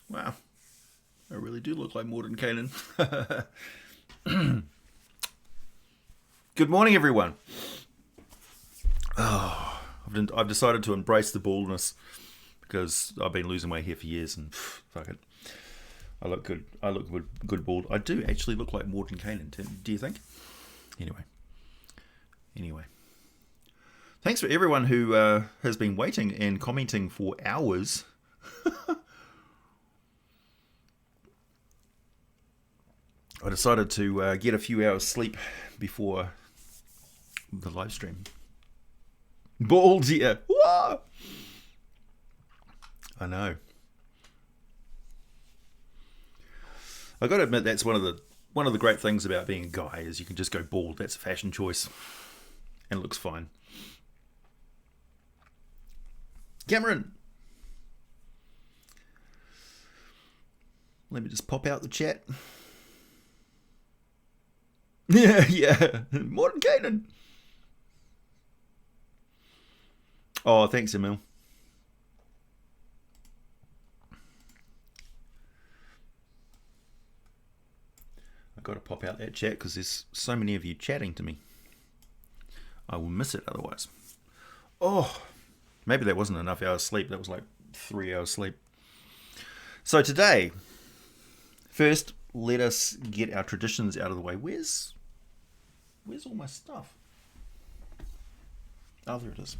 Wow, I really do look like Morden Kanan. Good morning, everyone. I've decided to embrace the baldness because I've been losing my hair for years, and fuck it, I look good. I look good bald. I do actually look like Morden Kanan. Do you think? Anyway. Thanks for everyone who has been waiting and commenting for hours. I decided to get a few hours sleep before the live stream. Bald, yeah. Whoa! I know. I got to admit, that's one of the great things about being a guy is you can just go bald. That's a fashion choice, and it looks fine. Cameron, let me just pop out the chat. Yeah, Morton Kanan. Oh, thanks, Emil. I've got to pop out that chat because there's so many of you chatting to me. I will miss it otherwise. Oh, maybe that wasn't enough hours sleep. That was like 3 hours sleep. So today, first, let us get our traditions out of the way. Where's all my stuff? Oh, there it is.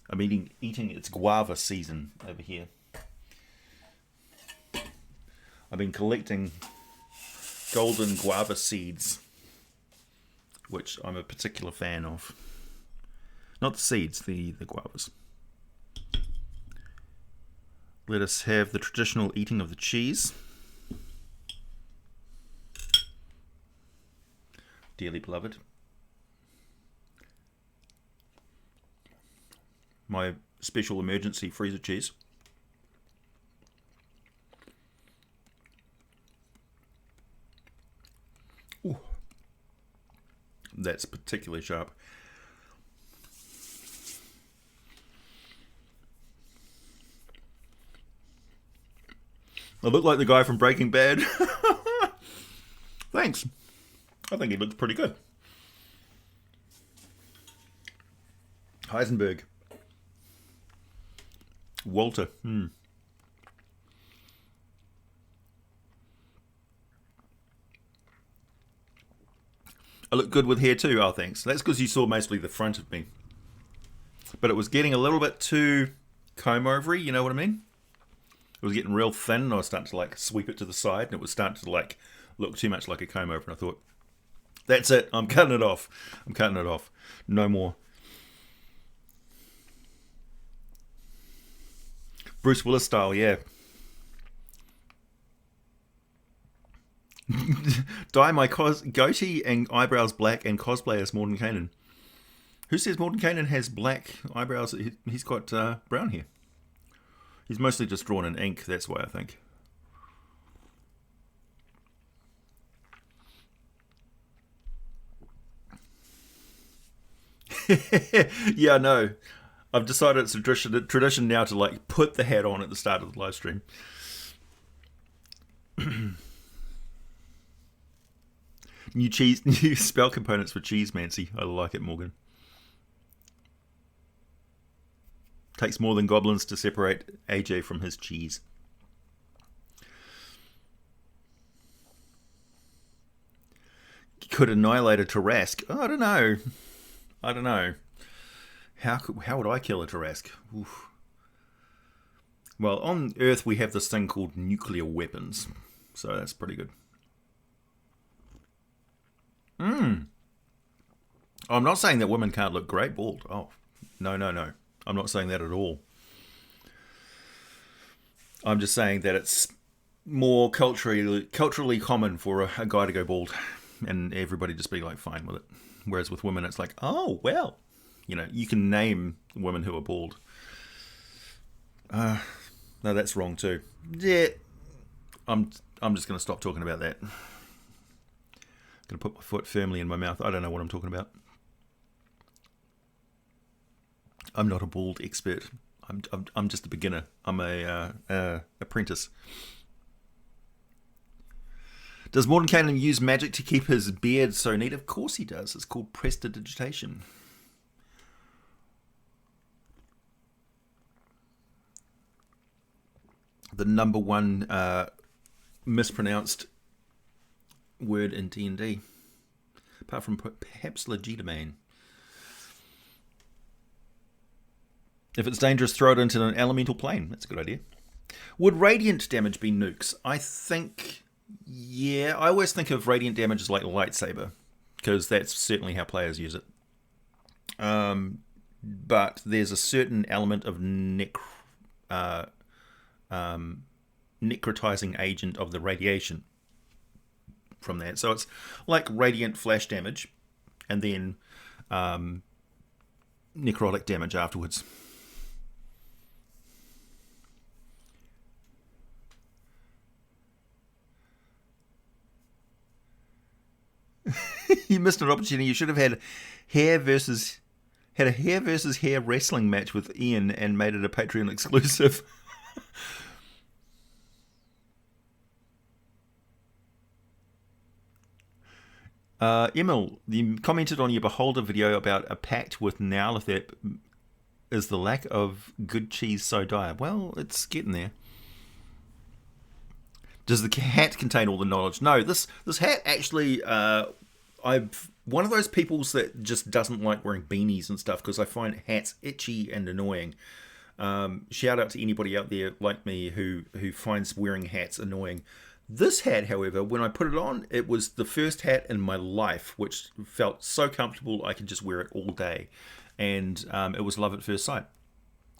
I'm eating its guava season over here. I've been collecting golden guava seeds, which I'm a particular fan of. Not the seeds, the guavas. Let us have the traditional eating of the cheese. Dearly beloved. My special emergency freezer cheese. Ooh. That's particularly sharp. I look like the guy from Breaking Bad. Thanks. I think he looks pretty good. Heisenberg. Walter. I look good with hair too. Oh, thanks. That's because you saw mostly the front of me. But it was getting a little bit too comb-overy, you know what I mean? It was getting real thin, and I was starting to like sweep it to the side, and it was starting to like look too much like a comb-over, and I thought, that's it, I'm cutting it off. No more. Bruce Willis style, yeah. Dye my goatee and eyebrows black and cosplay as Morden Kanan. Who says Morden Kanan has black eyebrows? He's got brown hair. He's mostly just drawn in ink, that's why I think. Yeah, I know. I've decided it's a tradition now to like put the hat on at the start of the live stream. New spell components for cheese, Mancy. I like it, Morgan. Takes more than goblins to separate AJ from his cheese. Could annihilate a Tarrasque? Oh, I don't know. How would I kill a Tarrasque? Oof. Well, on Earth we have this thing called nuclear weapons, so that's pretty good. I'm not saying that women can't look great bald. Oh, no. I'm not saying that at all. I'm just saying that it's more culturally common for a guy to go bald, and everybody just be like fine with it. Whereas with women, it's like, oh well, you can name women who are bald. No, that's wrong too. Yeah, I'm just gonna stop talking about that. Gonna put my foot firmly in my mouth. I don't know what I'm talking about. I'm not a bald expert. I'm just a beginner. I'm a apprentice. Does Mordenkainen use magic to keep his beard so neat? Of course he does. It's called prestidigitation. The number one mispronounced word in D&D. Apart from perhaps legitimane. If it's dangerous, throw it into an elemental plane. That's a good idea. Would radiant damage be nukes? I think, yeah. I always think of radiant damage as like lightsaber, because that's certainly how players use it. But there's a certain element of necrotizing agent of the radiation from that. So it's like radiant flash damage, and then necrotic damage afterwards. You missed an opportunity. You should have had a hair versus hair wrestling match with Ian and made it a Patreon exclusive. Emil, you commented on your Beholder video about a pact with Nyarlathotep. Is the lack of good cheese so dire? Well, it's getting there. Does the hat contain all the knowledge? No, this hat actually, I'm one of those peoples that just doesn't like wearing beanies and stuff because I find hats itchy and annoying. Shout out to anybody out there like me who finds wearing hats annoying. This hat, however, when I put it on, it was the first hat in my life which felt so comfortable I could just wear it all day. And it was love at first sight.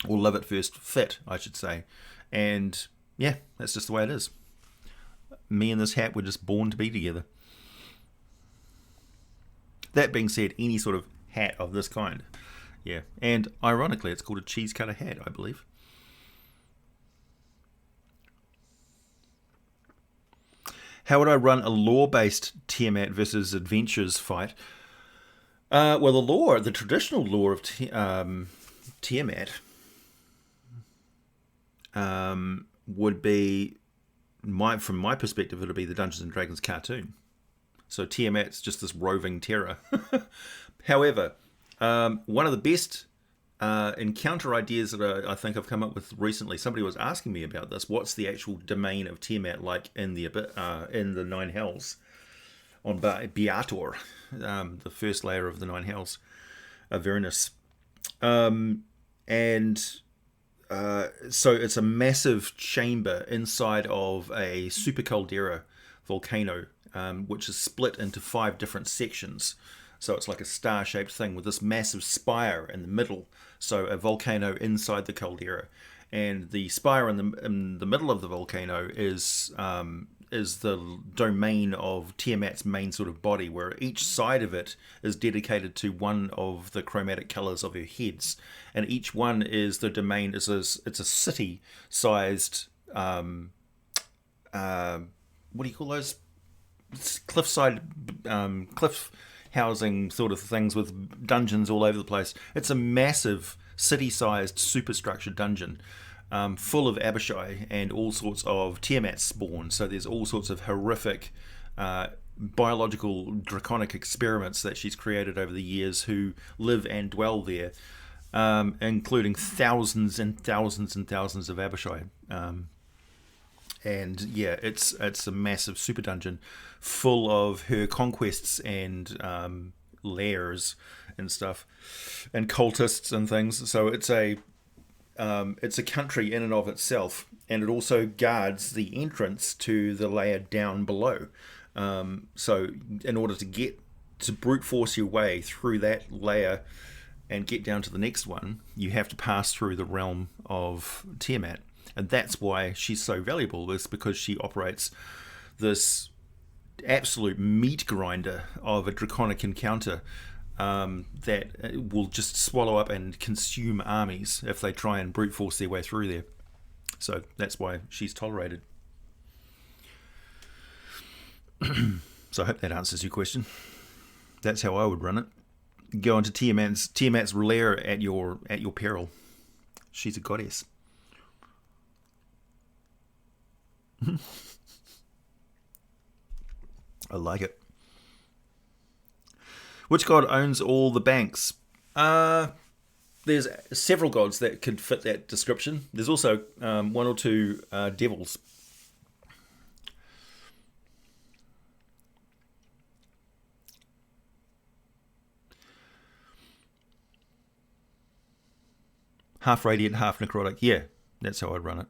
Or love at first fit, I should say. And yeah, that's just the way it is. Me and this hat were just born to be together. That being said, any sort of hat of this kind. Yeah, and ironically, it's called a cheese cutter hat, I believe. How would I run a lore-based Tiamat versus adventures fight? Well, the traditional lore of Tiamat would be, from my perspective, it would be the Dungeons and Dragons cartoon. So Tiamat's just this roving terror. However, one of the best encounter ideas that I think I've come up with recently, somebody was asking me about this. What's the actual domain of Tiamat like in the Nine Hells on Beator, the first layer of the Nine Hells, Avernus, so it's a massive chamber inside of a super caldera volcano, which is split into 5 different sections. So it's like a star-shaped thing with this massive spire in the middle. So a volcano inside the caldera, and the spire in the middle of the volcano is the domain of Tiamat's main sort of body, where each side of it is dedicated to one of the chromatic colors of her heads, and each one is the domain. It's a city-sized what do you call those? Cliffside cliff housing sort of things with dungeons all over the place. It's a massive city-sized superstructured dungeon, full of Abishai and all sorts of Tiamat spawn. So there's all sorts of horrific biological draconic experiments that she's created over the years who live and dwell there, including thousands and thousands and thousands of Abishai. And yeah, it's a massive super dungeon full of her conquests and lairs and stuff, and cultists and things. So it's a country in and of itself, and it also guards the entrance to the layer down below. So in order to brute force your way through that layer and get down to the next one, you have to pass through the realm of Tiamat. And that's why she's so valuable, is because she operates this absolute meat grinder of a draconic encounter that will just swallow up and consume armies if they try and brute force their way through there. So that's why she's tolerated. So I hope that answers your question. That's how I would run it. Go into Tiamat's lair at your peril. She's a goddess. I like it. Which god owns all the banks? There's several gods that could fit that description. There's also one or two devils. Half radiant, half necrotic. Yeah, that's how I'd run it.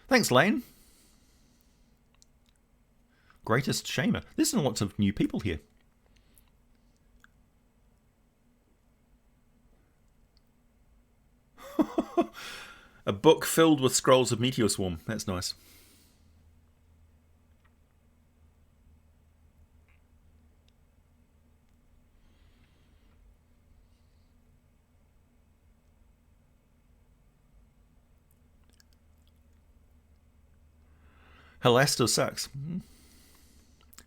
Thanks, Lane. Greatest shamer. There's lots of new people here. A book filled with scrolls of Meteor Swarm. That's nice. Halaster sucks.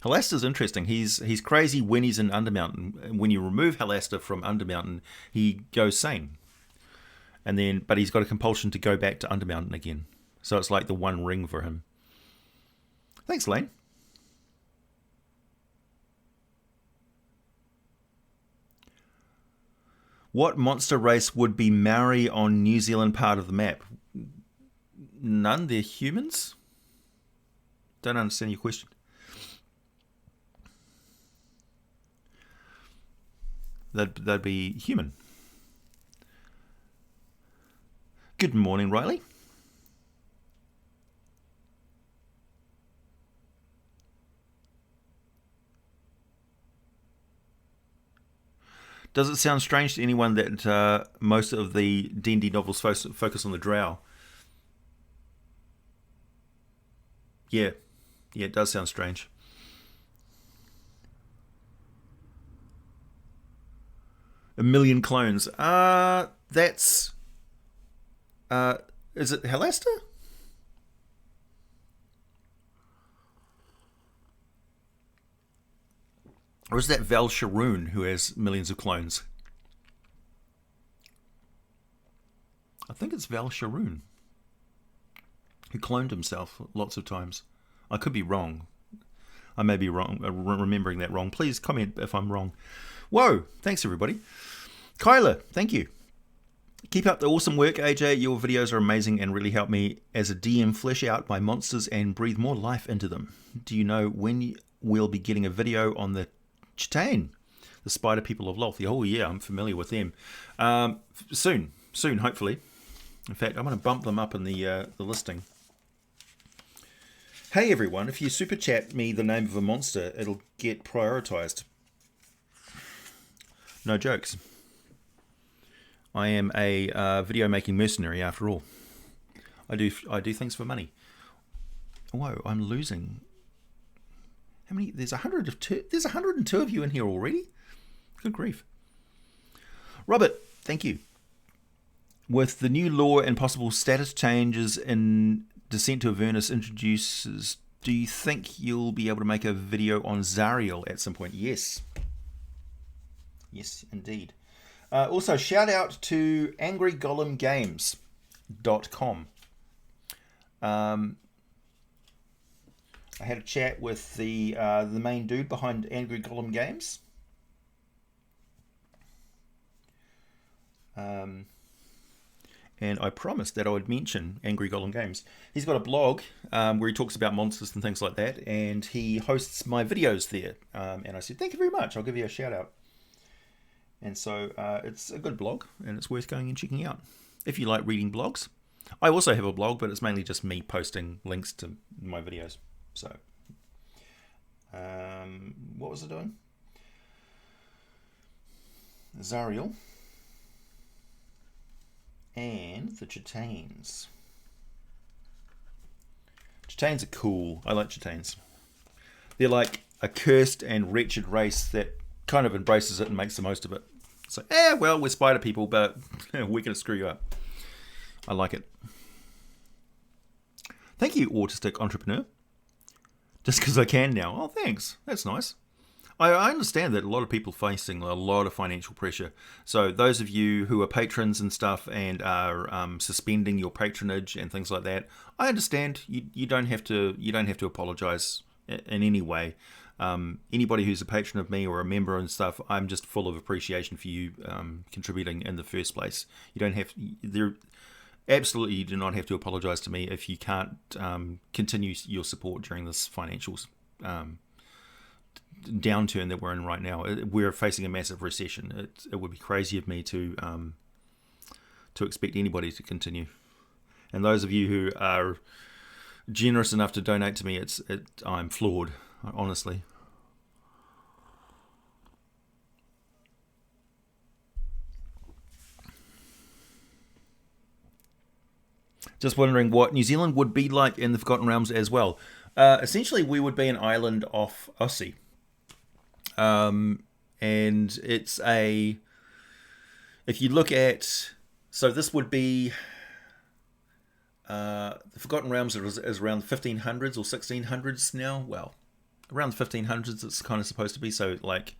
Halaster's interesting. He's crazy when he's in Undermountain. When you remove Halaster from Undermountain, he goes sane. And then, but he's got a compulsion to go back to Undermountain again. So it's like the one ring for him. Thanks, Lane. What monster race would be Maori on New Zealand part of the map? None. They're humans? Don't understand your question. They'd be human. Good morning, Riley. Does it sound strange to anyone that most of the D&D novels focus on the drow? Yeah, it does sound strange. A million clones. That's... is it Halaster? Or is that Val Sharoon who has millions of clones? I think it's Val Sharoon who cloned himself lots of times. I could be wrong. I may be wrong, remembering that wrong. Please comment if I'm wrong. Whoa, thanks everybody. Kyla, thank you. Keep up the awesome work, AJ. Your videos are amazing and really help me as a DM flesh out my monsters and breathe more life into them. Do you know when we'll be getting a video on the Chitane, the spider people of Lothian? Oh yeah, I'm familiar with them. Soon, hopefully. In fact, I'm going to bump them up in the listing. Hey everyone, if you super chat me the name of a monster, it'll get prioritized. No jokes. I am a video making mercenary after all. I do things for money. Whoa, I'm losing. How many? There's 102. There's 102 of you in here already. Good grief. Robert, thank you. With the new law and possible status changes in Descent to Avernus introduces, do you think you'll be able to make a video on Zariel at some point? Yes. Yes, indeed. Also, shout out to angrygolemgames.com. I had a chat with the main dude behind Angry Golem Games. And I promised that I would mention Angry Golem Games. He's got a blog where he talks about monsters and things like that, and he hosts my videos there. And I said, thank you very much. I'll give you a shout out. And so it's a good blog, and it's worth going and checking out if you like reading blogs. I also have a blog, but it's mainly just me posting links to my videos. So, what was I doing? Zariel and the Chitanes. Chitanes are cool. I like Chitanes. They're like a cursed and wretched race that kind of embraces it and makes the most of it. So, well, we're spider people, but we're going to screw you up. I like it. Thank you, autistic entrepreneur. Just because I can now. Oh, thanks. That's nice. I understand that a lot of people facing a lot of financial pressure. So those of you who are patrons and stuff and are suspending your patronage and things like that, I understand. You don't have to apologise in any way. Anybody who's a patron of me or a member and stuff, I'm just full of appreciation for you contributing in the first place. You don't have there. Absolutely, you do not have to apologise to me if you can't continue your support during this financial downturn that we're in right now. We're facing a massive recession. It would be crazy of me to expect anybody to continue. And those of you who are generous enough to donate to me, I'm floored, honestly. Just wondering what New Zealand would be like in the Forgotten Realms as well. Essentially, we would be an island off Aussie. And it's if you look at, so this would be, the Forgotten Realms is around the 1500s or 1600s now. Well, around the 1500s it's kind of supposed to be. So like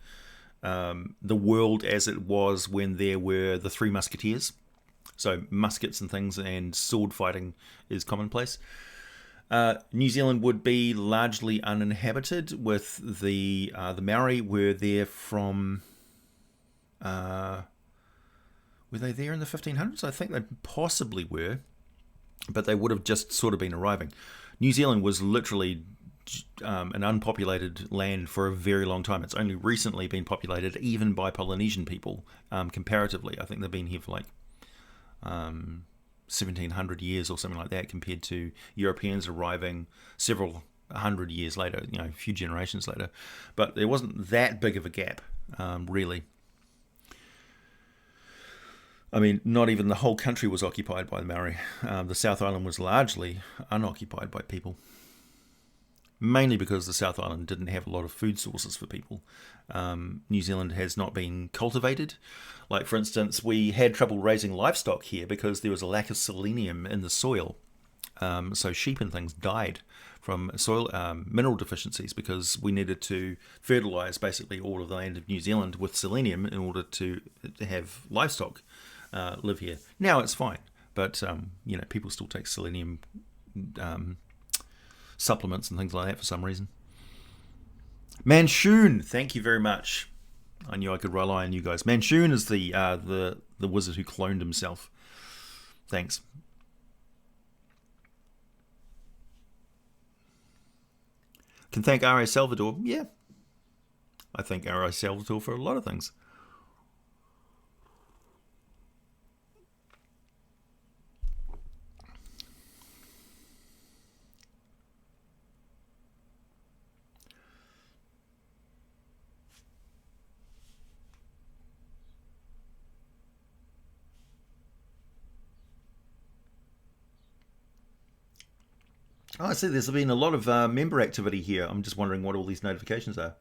the world as it was when there were the Three Musketeers. So muskets and things and sword fighting is commonplace. New Zealand would be largely uninhabited, with the Maori were there from. Were they there in the 1500s? I think they possibly were, but they would have just sort of been arriving. New Zealand was literally an unpopulated land for a very long time. It's only recently been populated, even by Polynesian people, comparatively. I think they've been here for like 1700 years or something like that, compared to Europeans arriving several hundred years later, a few generations later. But there wasn't that big of a gap, really. I mean, not even the whole country was occupied by the Maori. The South Island was largely unoccupied by people, mainly because the South Island didn't have a lot of food sources for people. New Zealand has not been cultivated. Like, for instance, we had trouble raising livestock here because there was a lack of selenium in the soil. So sheep and things died from soil mineral deficiencies, because we needed to fertilise basically all of the land of New Zealand with selenium in order to have livestock live here. Now it's fine, but people still take selenium supplements and things like that for some reason. Manshoon, thank you very much. I knew I could rely on you guys. Manshoon is the wizard who cloned himself. Thanks. Can thank R.A. Salvador. Yeah. I thank R.A. Salvador for a lot of things. Oh, I see there's been a lot of member activity here. I'm just wondering what all these notifications are.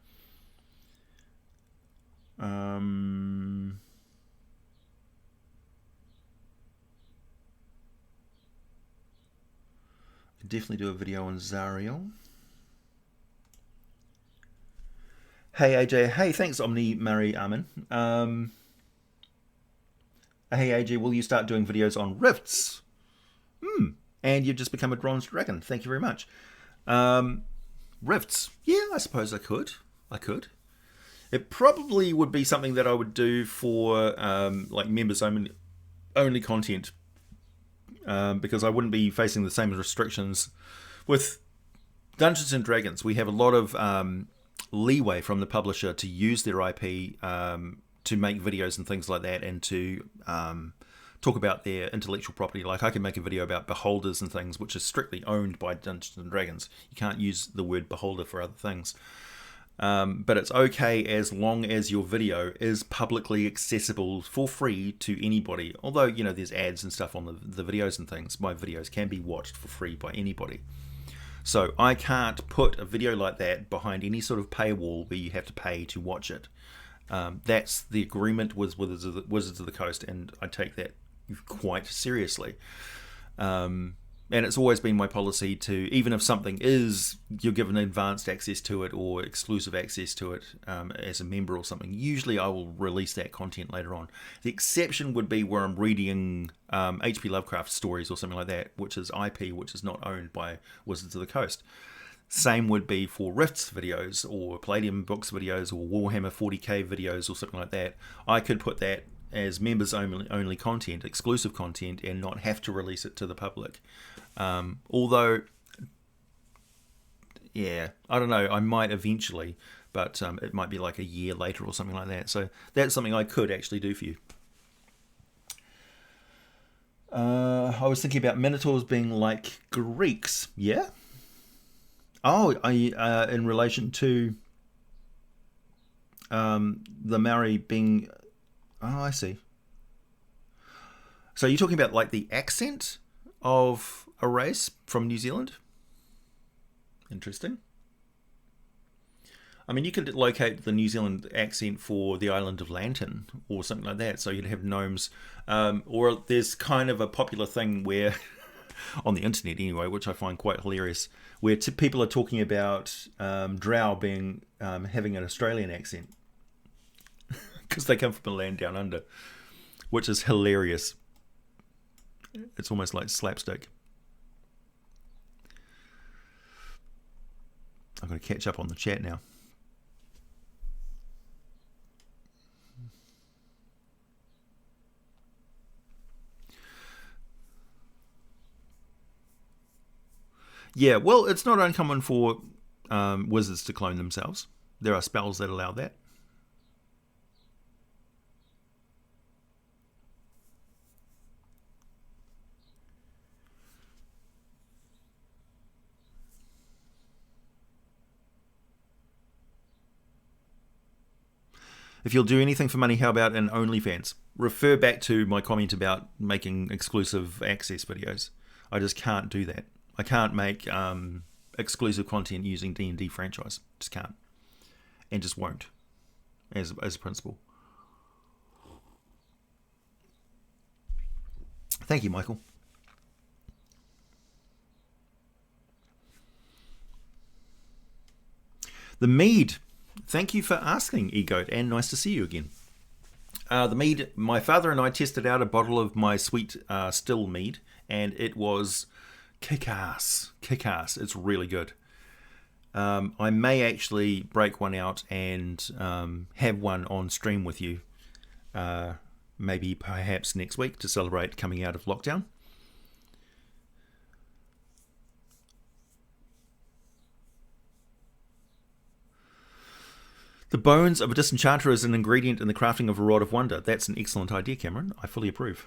Definitely do a video on Zariel. Hey AJ, hey, thanks Omni Murray Armin. Hey AJ, will you start doing videos on rifts? And you've just become a bronze dragon. Thank you very much. Rifts. Yeah, I suppose I could. It probably would be something that I would do for like members only content, because I wouldn't be facing the same restrictions. With Dungeons and Dragons, we have a lot of leeway from the publisher to use their IP to make videos and things like that, and to talk about their intellectual property. Like, I can make a video about beholders and things, which is strictly owned by Dungeons and Dragons. You can't use the word beholder for other things. But it's okay as long as your video is publicly accessible for free to anybody. Although, there's ads and stuff on the videos and things. My videos can be watched for free by anybody. So I can't put a video like that behind any sort of paywall where you have to pay to watch it. That's the agreement with Wizards of the Coast, and I take that quite seriously. And it's always been my policy to, even if something is, you're given advanced access to it or exclusive access to it as a member or something, usually I will release that content later on. The exception would be where I'm reading H.P. Lovecraft stories or something like that, which is IP, which is not owned by Wizards of the Coast. Same would be for Rifts videos or Palladium Books videos or Warhammer 40k videos or something like that. I could put that as members only content, exclusive content, and not have to release it to the public. Although, yeah, I don't know, I might eventually, but it might be like a year later or something like that. So that's something I could actually do for you. I was thinking about Minotaurs being like Greeks. Yeah? Oh, in relation to the Maori being... Oh, I see. So you're talking about like the accent of a race from New Zealand? Interesting. I mean, you could locate the New Zealand accent for the island of Lantern or something like that. So you'd have gnomes. Or there's kind of a popular thing where, on the internet anyway, which I find quite hilarious, where people are talking about drow being having an Australian accent. Because they come from a land down under, which is hilarious. It's almost like slapstick. I've got to catch up on the chat now. Yeah, well, it's not uncommon for wizards to clone themselves. There are spells that allow that. If you'll do anything for money, how about an OnlyFans? Refer back to my comment about making exclusive access videos. I just can't do that. I can't make exclusive content using D&D franchise. Just can't. And just won't. As a principle. Thank you, Michael. The mead. Thank you for asking, Egoat, and nice to see you again. The mead, my father and I tested out a bottle of my sweet still mead, and it was kick-ass. Kick-ass. It's really good. I may actually break one out and have one on stream with you, maybe perhaps next week to celebrate coming out of lockdown. The bones of a disenchanter is an ingredient in the crafting of a rod of wonder. That's an excellent idea, Cameron. I fully approve.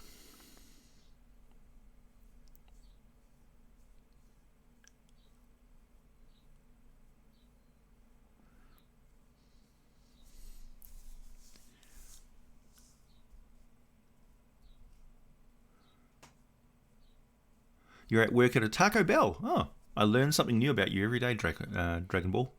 You're at work at a Taco Bell. Oh, I learn something new about you every day, Dragon Ball.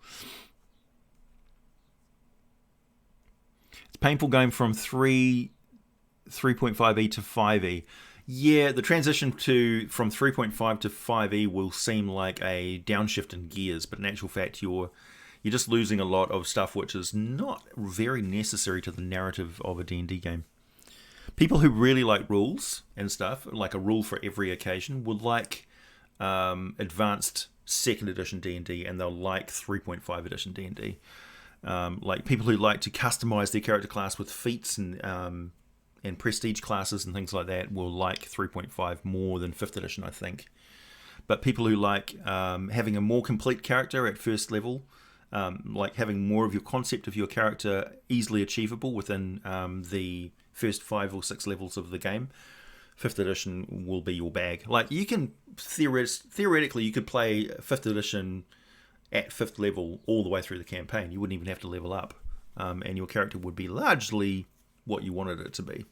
It's painful going from 3.5e to 5e. Yeah, the transition from 3.5 to 5e will seem like a downshift in gears, but in actual fact, you're just losing a lot of stuff which is not very necessary to the narrative of a D&D game. People who really like rules and stuff, like a rule for every occasion, would like advanced 2nd edition D&D, and they'll like 3.5 edition D&D. Like people who like to customize their character class with feats and prestige classes and things like that will like 3.5 more than 5th edition, I think. But people who like having a more complete character at first level, like having more of your concept of your character easily achievable within the first 5 or 6 levels of the game, 5th edition will be your bag. Like you can theoretically you could play 5th edition at 5th level all the way through the campaign. You wouldn't even have to level up, and your character would be largely what you wanted it to be.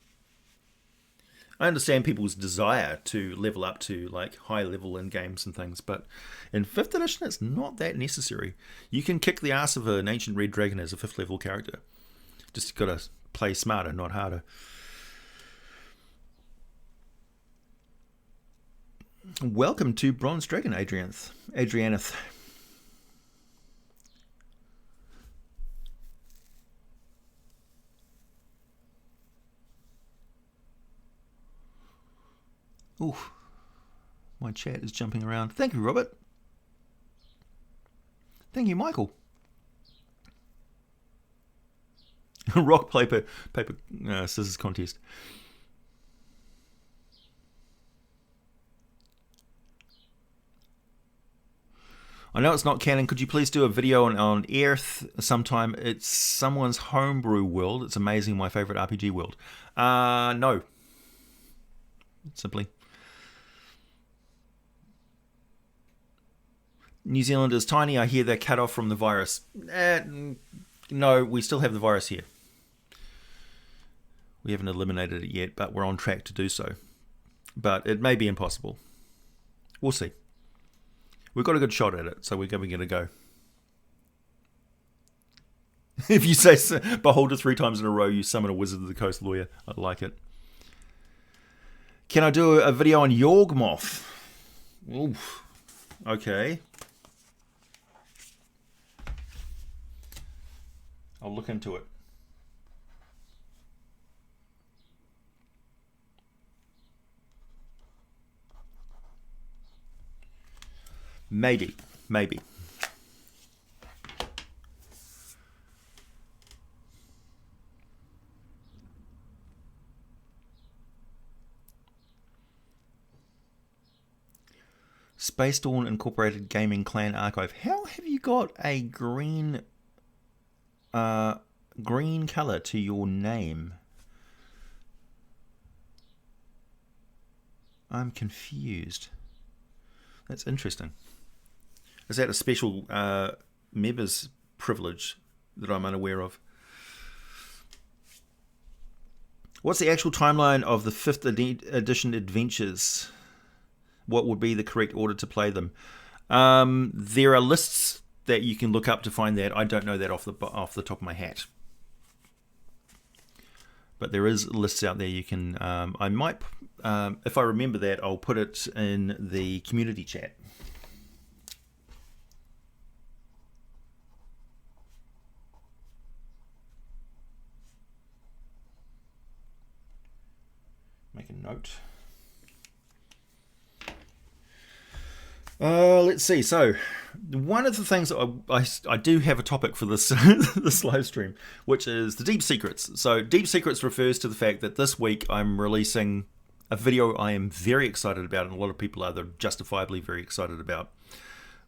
I understand people's desire to level up to like high level in games and things, but in 5th edition it's not that necessary. You can kick the ass of an ancient red dragon as a 5th level character. Just gotta play smarter, not harder. Welcome to Bronze Dragon, Adrianeth. Ooh, my chat is jumping around. Thank you, Robert. Thank you, Michael. Rock, paper, scissors contest. I know it's not canon. Could you please do a video on Earth sometime? It's someone's homebrew world. It's amazing. My favorite RPG world. No. Simply. New Zealand is tiny. I hear they're cut off from the virus. No, we still have the virus here. We haven't eliminated it yet, but we're on track to do so. But it may be impossible. We'll see. We've got a good shot at it, so we're going to go. If you say Beholder 3 times in a row, you summon a Wizard of the Coast lawyer. I like it. Can I do a video on Yawgmoth? Oof. Okay. I'll look into it. Maybe. Space Dawn Incorporated Gaming Clan Archive. How have you got a green color to your name? I'm confused. That's interesting. Is that a special members privilege that I'm unaware of? What's the actual timeline of the 5th edition adventures? What would be the correct order to play them? There are lists that you can look up to find that. I don't know that off the top of my hat. But there is lists out there you can... I might... if I remember that, I'll put it in the community chat. Make a note. Let's see. So, one of the things I do have a topic for this this live stream, which is the Deep Secrets. So, Deep Secrets refers to the fact that this week I'm releasing a video I am very excited about, and a lot of people are justifiably very excited about,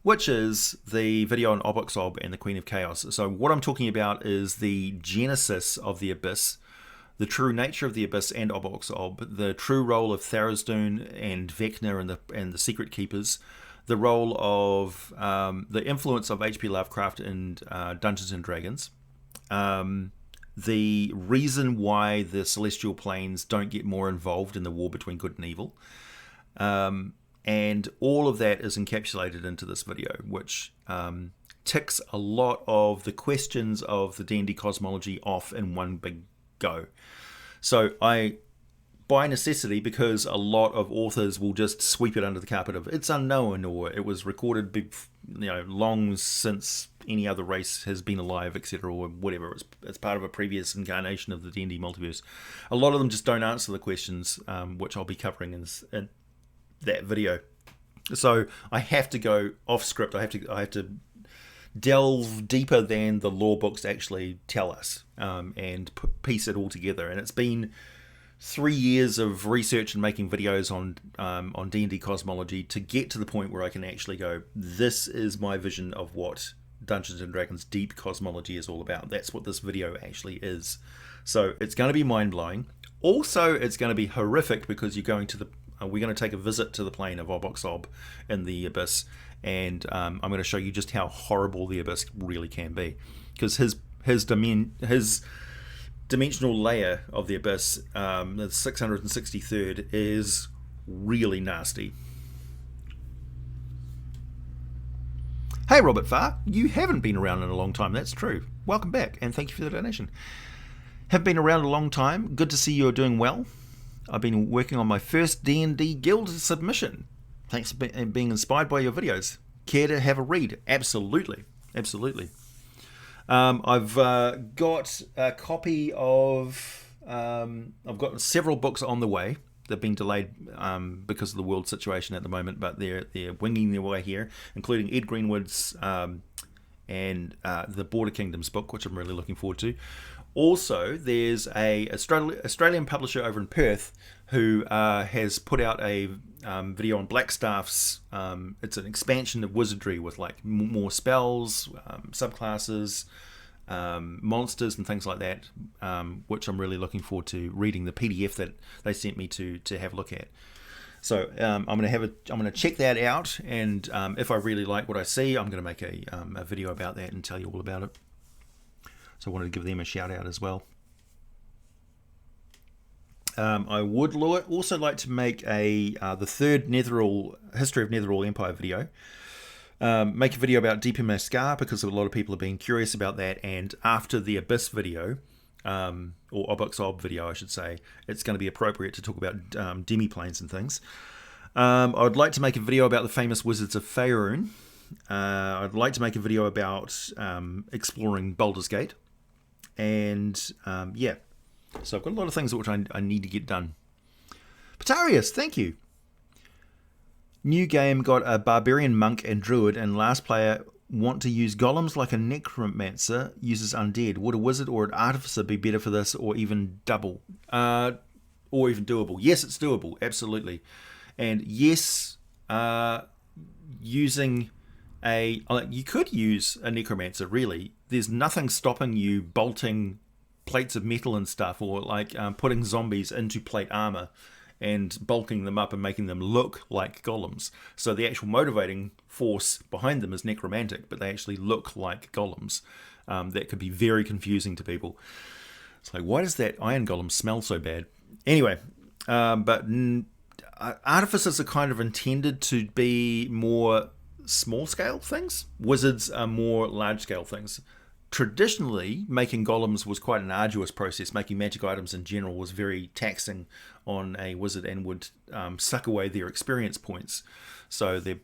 which is the video on Oboxob and the Queen of Chaos. So, what I'm talking about is the genesis of the Abyss, the true nature of the Abyss and Oboxob, the true role of Tharizdun and Vecna and the Secret Keepers, the role of the influence of H.P. Lovecraft in Dungeons and Dragons, the reason why the Celestial Planes don't get more involved in the war between good and evil, and all of that is encapsulated into this video, which ticks a lot of the questions of the D&D cosmology off in one big go. So by necessity, because a lot of authors will just sweep it under the carpet of it's unknown, or it was recorded long since any other race has been alive, etc., or whatever. It's part of a previous incarnation of the D&D multiverse. A lot of them just don't answer the questions, which I'll be covering in that video. So I have to go off script. I have to delve deeper than the lore books actually tell us, and piece it all together. And it's been 3 years of research and making videos on D&D cosmology to get to the point where I can actually go, this is my vision of what Dungeons and Dragons deep cosmology is all about. That's what this video actually is. So it's going to be mind-blowing. Also, it's going to be horrific, because we're going to take a visit to the plane of Oboxob in the Abyss, and I'm going to show you just how horrible the Abyss really can be, because his dimensional layer of the Abyss, the 663rd, is really nasty. Hey, Robert Farr, you haven't been around in a long time. That's true. Welcome back, and thank you for the donation. Have been around a long time. Good to see you're doing well. I've been working on my first D&D guild submission. Thanks for being inspired by your videos. Care to have a read? Absolutely. Absolutely. I've got a copy of... I've got several books on the way. They've been delayed because of the world situation at the moment, but they're winging their way here, including Ed Greenwood's and the Border Kingdoms book, which I'm really looking forward to. Also, there's a Australian publisher over in Perth who has put out a video on Blackstaff's. It's an expansion of wizardry with like more spells, subclasses, monsters, and things like that, which I'm really looking forward to reading the PDF that they sent me to have a look at. So I'm gonna check that out, and if I really like what I see, I'm gonna make a video about that and tell you all about it. So I wanted to give them a shout out as well. I would also like to make the third History of Netherall Empire video. Make a video about Deep in Mascar because a lot of people have been curious about that, and after the Abyss video, or Obux Ob video I should say, it's going to be appropriate to talk about demi-planes and things. I would like to make a video about the famous wizards of Faerun. I'd like to make a video about exploring Baldur's Gate. And yeah, so I've got a lot of things which I need to get done. Petarius, thank you. New game got a barbarian monk and druid, and last player want to use golems like a necromancer uses undead. Would a wizard or an artificer be better for this, or even double? Or even doable? Yes, it's doable, absolutely. And yes, using you could use a necromancer, really. There's nothing stopping you bolting plates of metal and stuff, or like putting zombies into plate armor and bulking them up and making them look like golems. So the actual motivating force behind them is necromantic, but they actually look like golems. That could be very confusing to people. It's like, why does that iron golem smell so bad? Anyway, but artificers are kind of intended to be more small-scale things. Wizards are more large-scale things. Traditionally, making golems was quite an arduous process. Making magic items in general was very taxing on a wizard and would suck away their experience points. So they're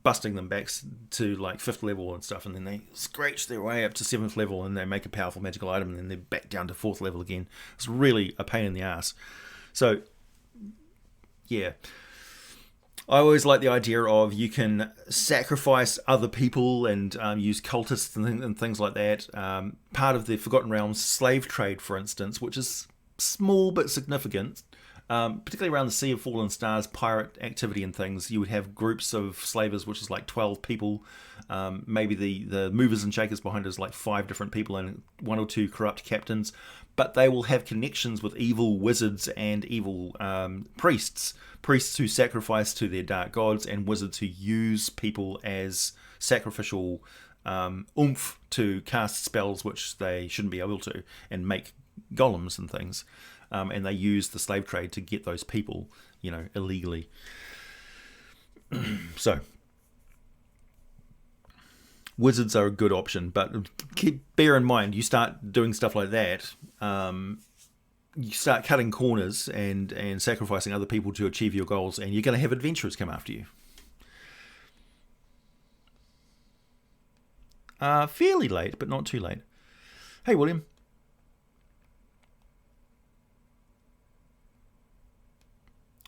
busting them back to like 5th level and stuff, and then they scratch their way up to 7th level and they make a powerful magical item, and then they're back down to 4th level again. It's really a pain in the ass. So, yeah. I always like the idea of you can sacrifice other people and use cultists and things like that. Part of the Forgotten Realms slave trade, for instance, which is small but significant, particularly around the Sea of Fallen Stars pirate activity and things. You would have groups of slavers, which is like 12 people. Maybe the movers and shakers behind it is like 5 different people and 1 or 2 corrupt captains. But they will have connections with evil wizards and evil priests. Priests who sacrifice to their dark gods, and wizards who use people as sacrificial oomph to cast spells which they shouldn't be able to, and make golems and things. And they use the slave trade to get those people, illegally. So, wizards are a good option, but bear in mind, you start doing stuff like that, you start cutting corners and sacrificing other people to achieve your goals, and you're going to have adventurers come after you. Fairly late, but not too late. Hey, William.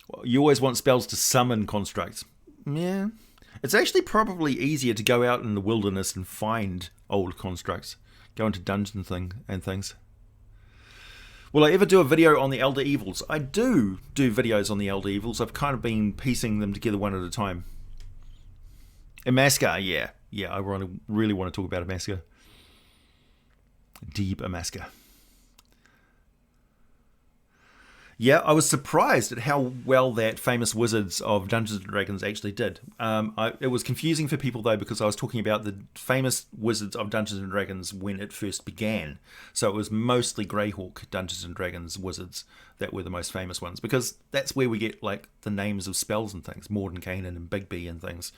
Well, you always want spells to summon constructs. Yeah. It's actually probably easier to go out in the wilderness and find old constructs. Go into dungeons and things. Will I ever do a video on the Elder Evils? I do videos on the Elder Evils. I've kind of been piecing them together one at a time. Amaskar, yeah. Yeah, I really want to talk about Amaskar. Deep Amaskar. Yeah, I was surprised at how well that famous Wizards of Dungeons & Dragons actually did. It was confusing for people, though, because I was talking about the famous Wizards of Dungeons & Dragons when it first began. So it was mostly Greyhawk Dungeons & Dragons Wizards that were the most famous ones, because that's where we get like the names of spells and things, Mordenkainen and Bigby and things.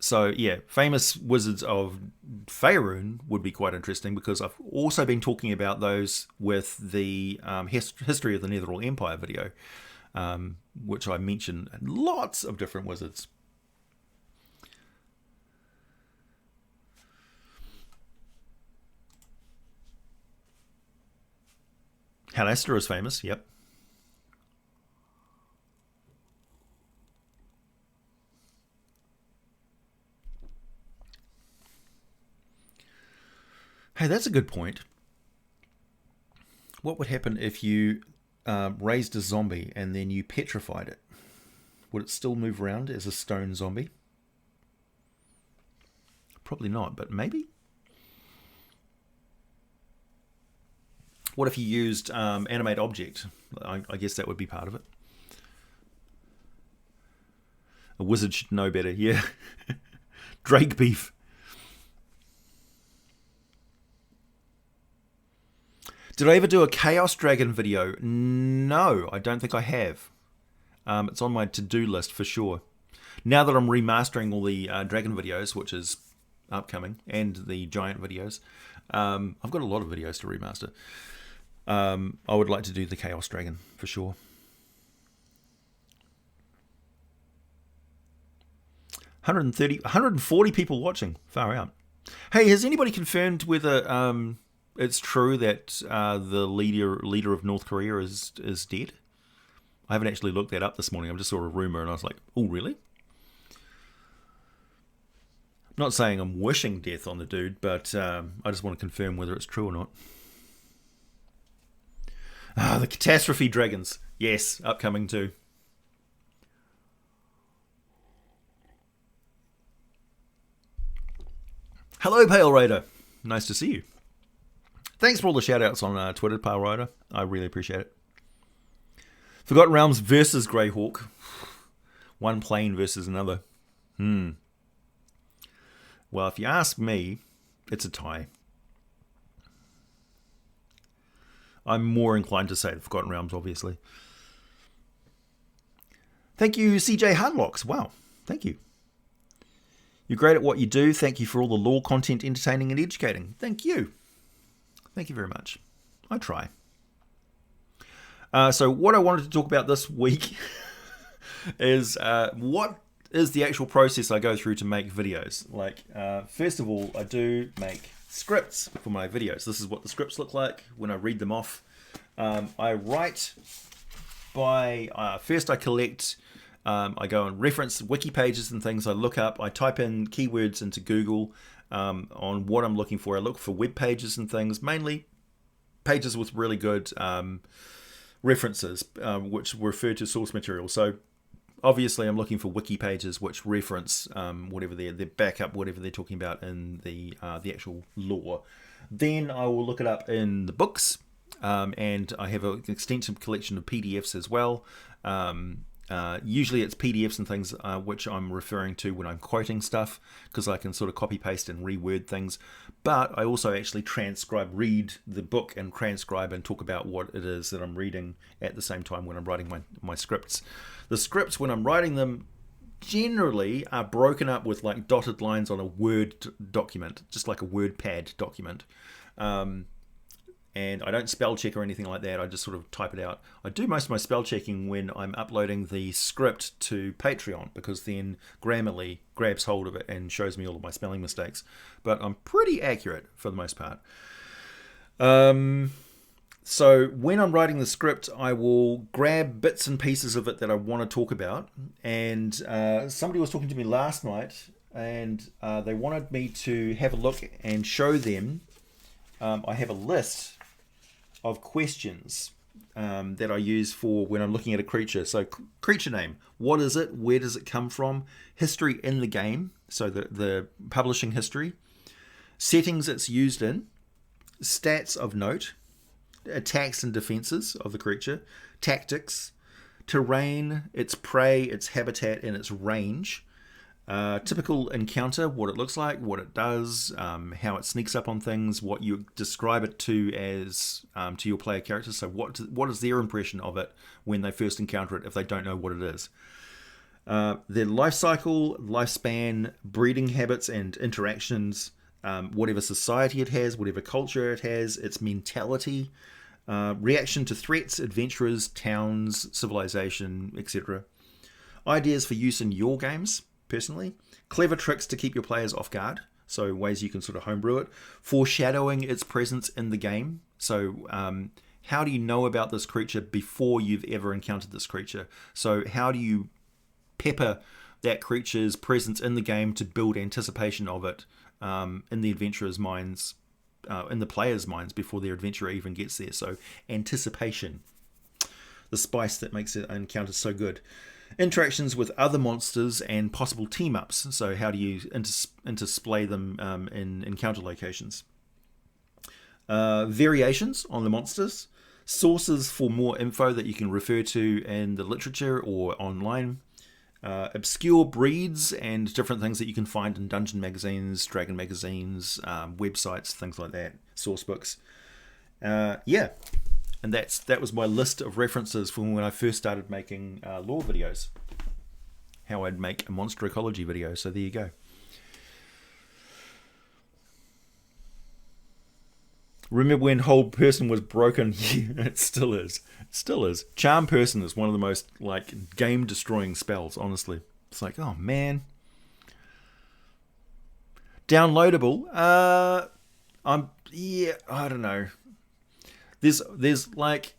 So yeah, famous Wizards of Faerun would be quite interesting, because I've also been talking about those with the History of the Netherall Empire video. which I mentioned in lots of different wizards. Halaster is famous, yep. Hey, that's a good point. What would happen if you raised a zombie and then you petrified it? Would it still move around as a stone zombie? Probably not, but maybe? What if you used animate object? I guess that would be part of it. A wizard should know better, yeah. Drake beef. Did I ever do a Chaos Dragon video? No, I don't think I have. It's on my to-do list for sure. Now that I'm remastering all the Dragon videos, which is upcoming, and the Giant videos, I've got a lot of videos to remaster. I would like to do the Chaos Dragon for sure. 140 people watching. Far out. Hey, has anybody confirmed whether it's true that the leader of North Korea is dead? I haven't actually looked that up this morning. I just saw a rumor and I was like, oh, really? I'm not saying I'm wishing death on the dude, but I just want to confirm whether it's true or not. The Catastrophe Dragons. Yes, upcoming too. Hello, Pale Raider. Nice to see you. Thanks for all the shout-outs on Twitter, Pale Raider. I really appreciate it. Forgotten Realms versus Greyhawk. One plane versus another. Well, if you ask me, it's a tie. I'm more inclined to say the Forgotten Realms, obviously. Thank you, CJ Hardlocks. Wow, thank you. You're great at what you do. Thank you for all the lore content, entertaining and educating. Thank you. Thank you very much. I try. So what I wanted to talk about this week is what is the actual process I go through to make videos. Like, first of all, I do make scripts for my videos. This is what the scripts look like when I read them off. I write by, first I collect, I go and reference wiki pages and things I look up. I type in keywords into Google on what I'm looking for. I look for web pages and things, mainly pages with really good references, which refer to source material. So obviously I'm looking for wiki pages which reference whatever their backup, whatever they're talking about in the actual lore. Then I will look it up in the books, and I have an extensive collection of PDFs as well. Usually it's PDFs and things which I'm referring to when I'm quoting stuff, because I can sort of copy paste and reword things. But I also actually read the book and transcribe and talk about what it is that I'm reading at the same time when I'm writing my scripts. The scripts, when I'm writing them, generally are broken up with like dotted lines on a Word document, just like a WordPad document. And I don't spell check or anything like that. I just sort of type it out. I do most of my spell checking when I'm uploading the script to Patreon, because then Grammarly grabs hold of it and shows me all of my spelling mistakes. But I'm pretty accurate for the most part. So when I'm writing the script, I will grab bits and pieces of it that I want to talk about. And somebody was talking to me last night, and they wanted me to have a look and show them. I have a list of questions that I use for when I'm looking at a creature. So creature name, what is it? Where does it come from? History in the game, so the publishing history. Settings it's used in. Stats of note. Attacks and defenses of the creature. Tactics. Terrain, its prey, its habitat, and its range. Typical encounter, what it looks like, what it does, how it sneaks up on things, what you describe it to as to your player characters. So what is their impression of it when they first encounter it if they don't know what it is. Their life cycle, lifespan, breeding habits and interactions, whatever society it has, whatever culture it has, its mentality, reaction to threats, adventurers, towns, civilization, etc. Ideas for use in your games, personally. Clever tricks to keep your players off guard, so ways you can sort of homebrew it. Foreshadowing its presence in the game, so how do you know about this creature before you've ever encountered this creature? So how do you pepper that creature's presence in the game to build anticipation of it in the adventurer's minds, in the player's minds before their adventurer even gets there? So anticipation, the spice that makes an encounter so good. Interactions with other monsters and possible team-ups. So how do you intersplay them in encounter locations? Variations on the monsters. Sources for more info that you can refer to in the literature or online. Obscure breeds and different things that you can find in dungeon magazines, dragon magazines, websites, things like that, source books. Yeah, and that was my list of references from when I first started making lore videos. How I'd make a monster ecology video. So there you go. Remember when Whole Person was broken? Yeah, it still is. It still is. Charm Person is one of the most like game destroying spells, honestly. It's like, oh man. Downloadable. I don't know. There's like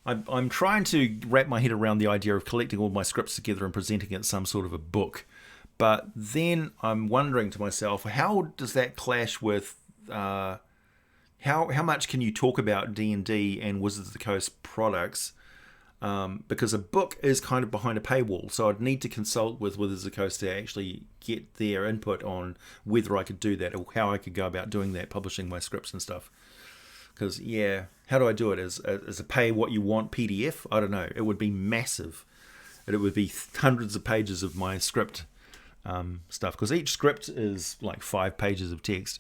I'm trying to wrap my head around the idea of collecting all my scripts together and presenting it as some sort of a book. But then I'm wondering to myself, how does that clash with how much can you talk about D&D and Wizards of the Coast products? Because a book is kind of behind a paywall, so I'd need to consult with Wizards of the Coast to actually get their input on whether I could do that or how I could go about doing that, publishing my scripts and stuff. Because, yeah, how do I do it? As a pay what you want PDF? I don't know. It would be massive. It would be hundreds of pages of my script stuff, because each script is like 5 pages of text.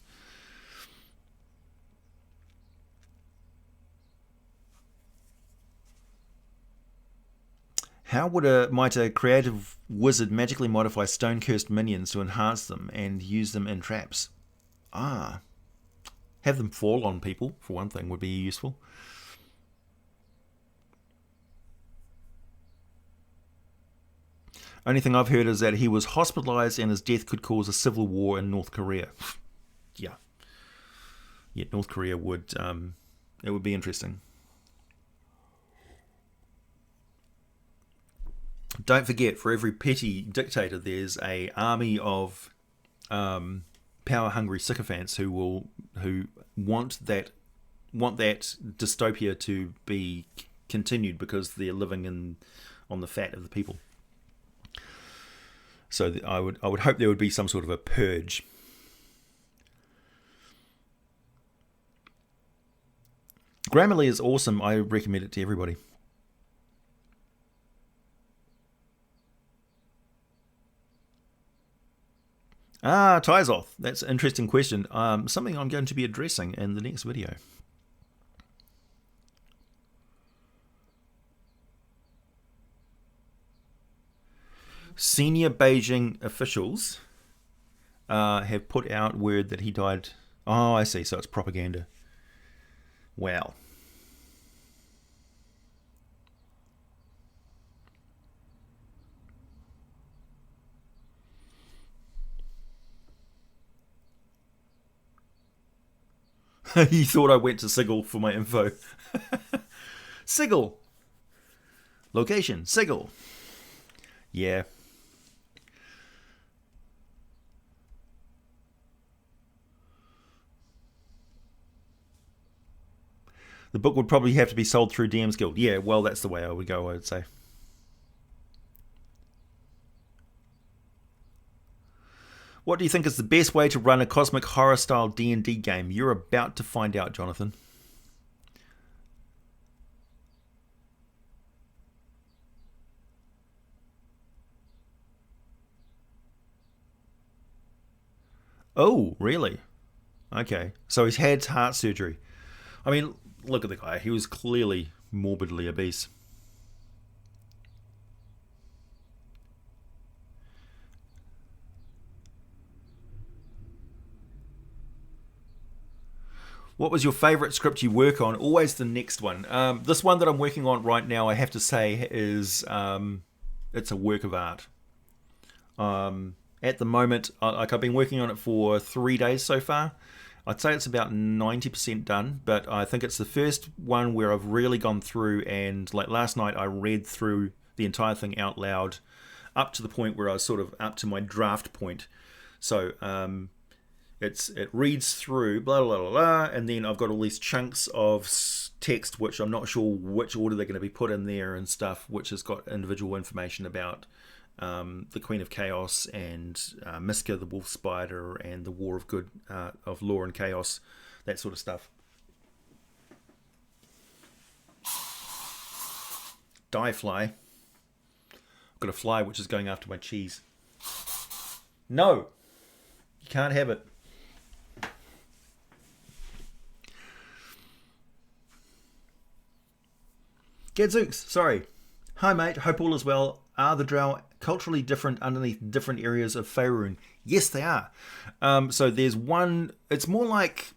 How might a creative wizard magically modify stone-cursed minions to enhance them and use them in traps? Have them fall on people, for one thing, would be useful. Only thing I've heard is that he was hospitalized and his death could cause a civil war in North Korea. Yeah, North Korea would it would be interesting. Don't forget, for every petty dictator, there's a army of power-hungry sycophants who want that dystopia to be continued because they're living on the fat of the people. So I would hope there would be some sort of a purge. Grammarly is awesome. I recommend it to everybody. Tizoth. That's an interesting question. Something I'm going to be addressing in the next video. Senior Beijing officials have put out word that he died. Oh, I see. So it's propaganda. Wow. He thought I went to Sigil for my info. Sigil. Location, Sigil. Yeah. The book would probably have to be sold through DM's Guild. Yeah, well, that's the way I would go, I would say. What do you think is the best way to run a cosmic horror style D&D game? You're about to find out, Jonathan. Oh, really? Okay. So he's had heart surgery. I mean, look at the guy. He was clearly morbidly obese. What was your favourite script you work on? Always the next one. This one that I'm working on right now, I have to say, is it's a work of art. At the moment, I've been working on it for 3 days so far. I'd say it's about 90% done, but I think it's the first one where I've really gone through and, like last night, I read through the entire thing out loud up to the point where I was sort of up to my draft point. So it reads through, blah, blah, blah, blah, and then I've got all these chunks of text which I'm not sure which order they're going to be put in there and stuff, which has got individual information about the Queen of Chaos and Miska the Wolf Spider and the War of Good, of Law and Chaos, that sort of stuff. Die fly. I've got a fly which is going after my cheese. No! You can't have it. Gadzooks, sorry. Hi mate, hope all is well. Are the drow culturally different underneath different areas of Faerun? Yes, they are. So there's one, it's more like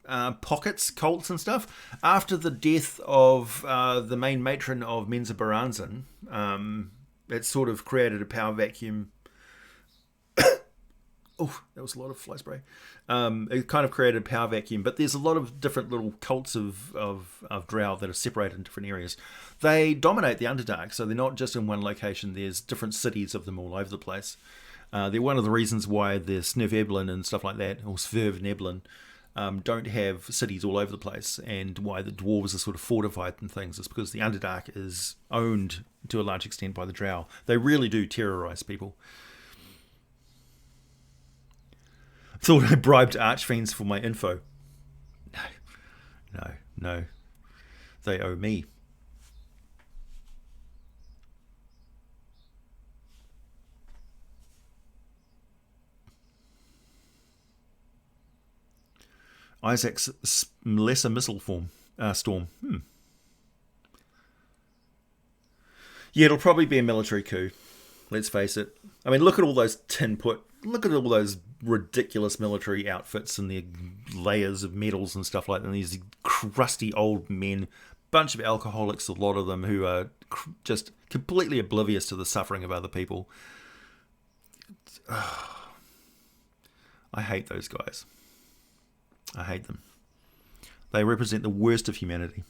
pockets, cults and stuff. After the death of the main matron of Menza Baranzan, it sort of created a power vacuum. Oh, that was a lot of fly spray. It kind of created a power vacuum, but there's a lot of different little cults of drow that are separated in different areas. They dominate the Underdark, so they're not just in one location. There's different cities of them all over the place. They're one of the reasons why the Svervneblin and stuff like that, or Svervneblin, don't have cities all over the place, and why the dwarves are sort of fortified and things. It's because the Underdark is owned to a large extent by the drow. They really do terrorize people. Thought I bribed archfiends for my info. No. They owe me. Isaac's lesser missile storm. Yeah, it'll probably be a military coup. Let's face it. I mean, look at all those look at all those ridiculous military outfits and their layers of medals and stuff like that. And these crusty old men, bunch of alcoholics, a lot of them who are just completely oblivious to the suffering of other people. I hate those guys. I hate them. They represent the worst of humanity.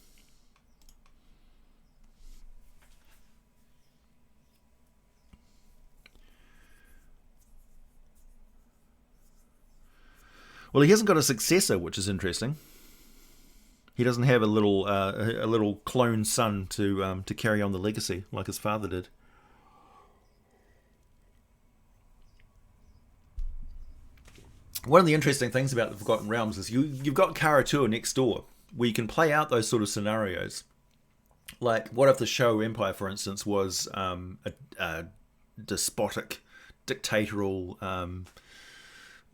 Well, he hasn't got a successor, which is interesting. He doesn't have a little clone son to carry on the legacy like his father did. One of the interesting things about the Forgotten Realms is you've got Karatua next door, where you can play out those sort of scenarios. Like, what if the Show Empire, for instance, was a despotic, dictatorial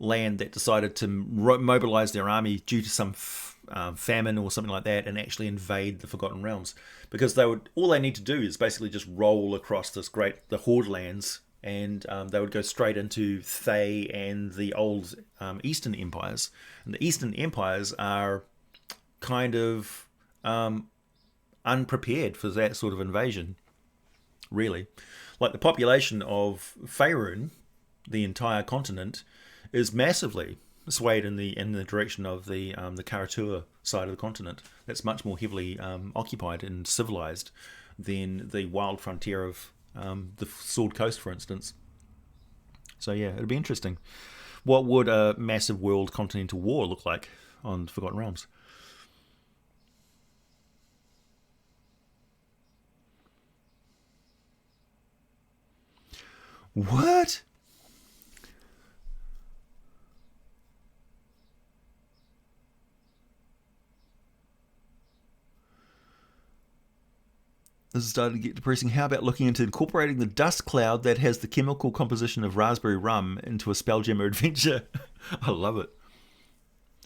land that decided to mobilize their army due to some famine or something like that, and actually invade the Forgotten Realms, because all they need to do is basically just roll across the Horde lands, and they would go straight into Thay and the old Eastern Empires. And the Eastern Empires are kind of unprepared for that sort of invasion, really. Like, the population of Faerun, the entire continent, is massively swayed in the direction of the Karatua side of the continent. That's much more heavily occupied and civilized than the wild frontier of the Sword Coast, for instance. So yeah, it'd be interesting. What would a massive world continental war look like on Forgotten Realms? What? This is starting to get depressing. How about looking into incorporating the dust cloud that has the chemical composition of raspberry rum into a Spelljammer adventure? I love it.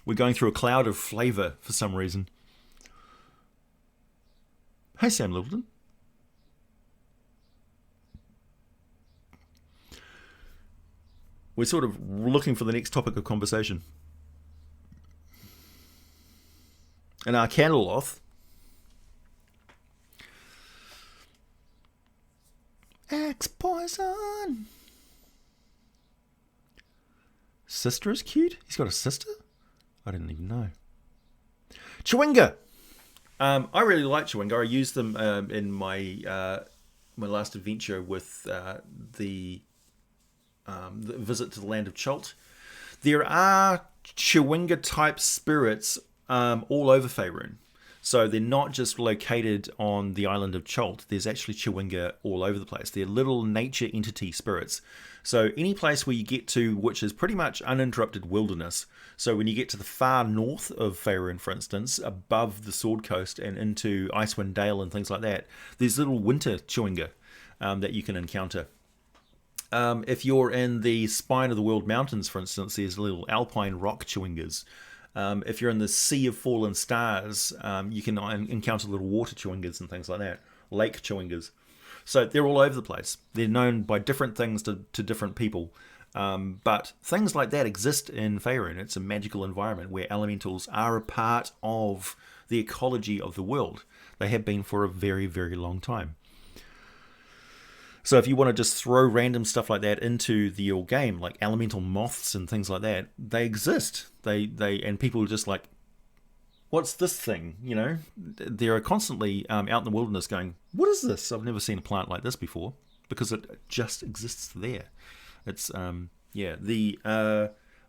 We're going through a cloud of flavour for some reason. Hey, Sam Littleton. We're sort of looking for the next topic of conversation. And our Candleloth. Axe poison. Sister is cute? He's got a sister? I didn't even know. Chewinga. I really like Chewinga. I used them in my my last adventure with the visit to the land of Chult. There are Chewinga type spirits all over Faerun. So they're not just located on the island of Chult. There's actually Chewinga all over the place. They're little nature entity spirits. So any place where you get to, which is pretty much uninterrupted wilderness. So when you get to the far north of Faerun, for instance, above the Sword Coast and into Icewind Dale and things like that, there's little winter Chewinga that you can encounter. If you're in the spine of the World Mountains, for instance, there's little alpine rock Chewingas. If you're in the Sea of Fallen Stars, you can encounter little water Chewingas and things like that. Lake Chewingas. So they're all over the place. They're known by different things to different people. But things like that exist in Faerun. It's a magical environment where elementals are a part of the ecology of the world. They have been for a very, very long time. So if you want to just throw random stuff like that into your game, like elemental moths and things like that, they exist. And people are just like, what's this thing? You know, they're constantly out in the wilderness going, what is this? I've never seen a plant like this before, because it just exists there. It's the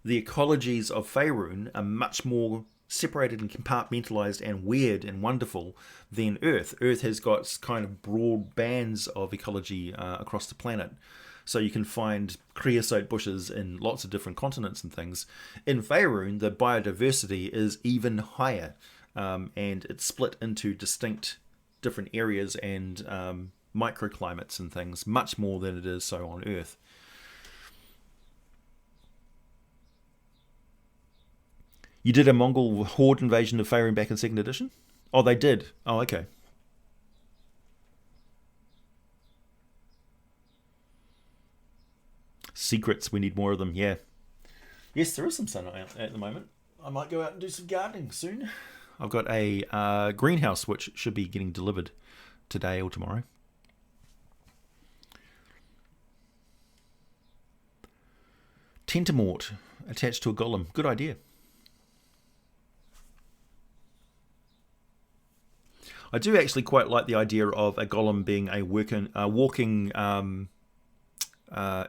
ecologies of Faerun are much more separated and compartmentalized and weird and wonderful than Earth. Earth has got kind of broad bands of ecology across the planet. So you can find creosote bushes in lots of different continents and things. In Faerun, the biodiversity is even higher, and it's split into distinct different areas and microclimates and things, much more than it is so on Earth. You did a Mongol horde invasion of Faerun back in 2nd edition? Oh, they did. Oh, okay. Secrets, we need more of them, yeah. Yes, there is some sun out at the moment. I might go out and do some gardening soon. I've got a greenhouse which should be getting delivered today or tomorrow. Tentamort attached to a golem. Good idea. I do actually quite like the idea of a golem being a walking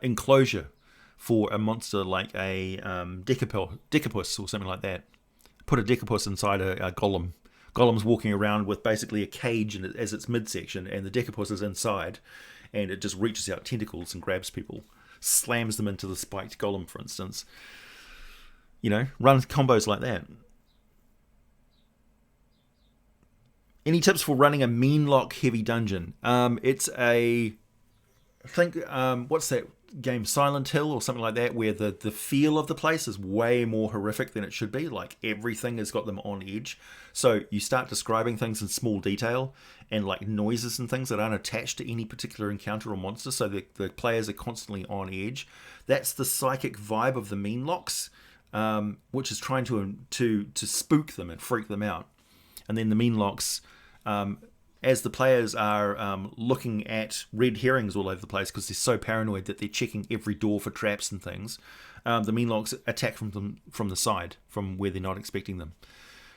enclosure for a monster like a decapus or something like that. Put a decapus inside a golem. Golem's walking around with basically a cage as its midsection, and the decapus is inside, and it just reaches out tentacles and grabs people, slams them into the spiked golem, for instance. You know, run combos like that. Any tips for running a mean-lock heavy dungeon? It's a... what's that game? Silent Hill or something like that, where the feel of the place is way more horrific than it should be. Like, everything has got them on edge. So you start describing things in small detail, and like noises and things that aren't attached to any particular encounter or monster, so the players are constantly on edge. That's the psychic vibe of the mean-locks, which is trying to spook them and freak them out. And then the mean-locks, as the players are looking at red herrings all over the place because they're so paranoid that they're checking every door for traps and things, the mean-locks attack from the side, from where they're not expecting them.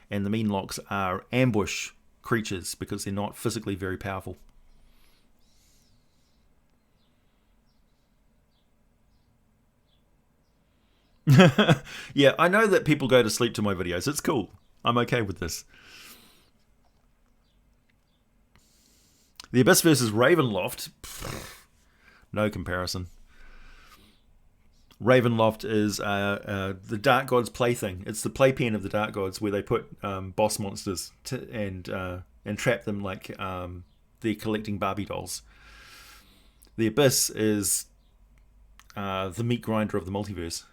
And the mean-locks are ambush creatures because they're not physically very powerful. Yeah, I know that people go to sleep to my videos. It's cool. I'm okay with this. The Abyss versus Ravenloft. No comparison. Ravenloft is the Dark Gods plaything. It's the playpen of the Dark Gods where they put boss monsters and trap them like they're collecting Barbie dolls. The Abyss is the meat grinder of the multiverse.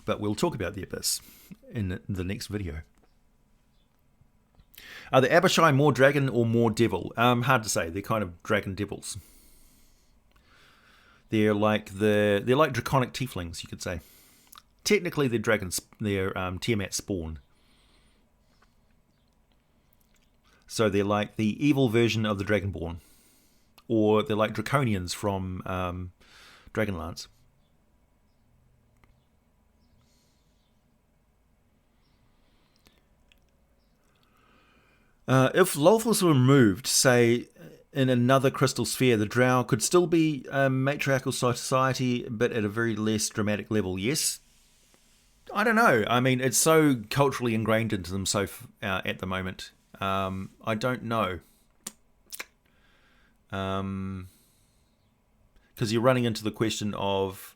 But we'll talk about the Abyss in the next video. Are the Abishai more dragon or more devil? Hard to say. They're kind of dragon devils. They're like draconic tieflings, you could say. technically they're dragons, they're Tiamat spawn. So they're like the evil version of the Dragonborn, or they're like Draconians from Dragonlance. If Lolth was removed, say in another crystal sphere, the Drow could still be a matriarchal society, but at a very less dramatic level. Yes, I don't know. I mean, it's so culturally ingrained into them at the moment. I don't know. Because you're running into the question of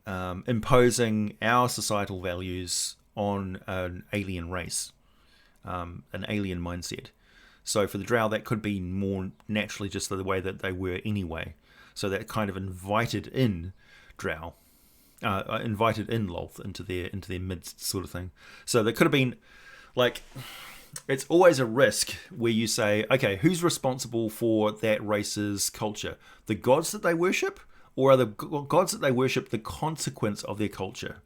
imposing our societal values on an alien race, an alien mindset. So for the Drow, that could be more naturally just the way that they were anyway. So that kind of invited in Drow, invited in Lolth into their midst, sort of thing. So there could have been, like, it's always a risk where you say, okay, who's responsible for that race's culture? The gods that they worship, or are the gods that they worship the consequence of their culture?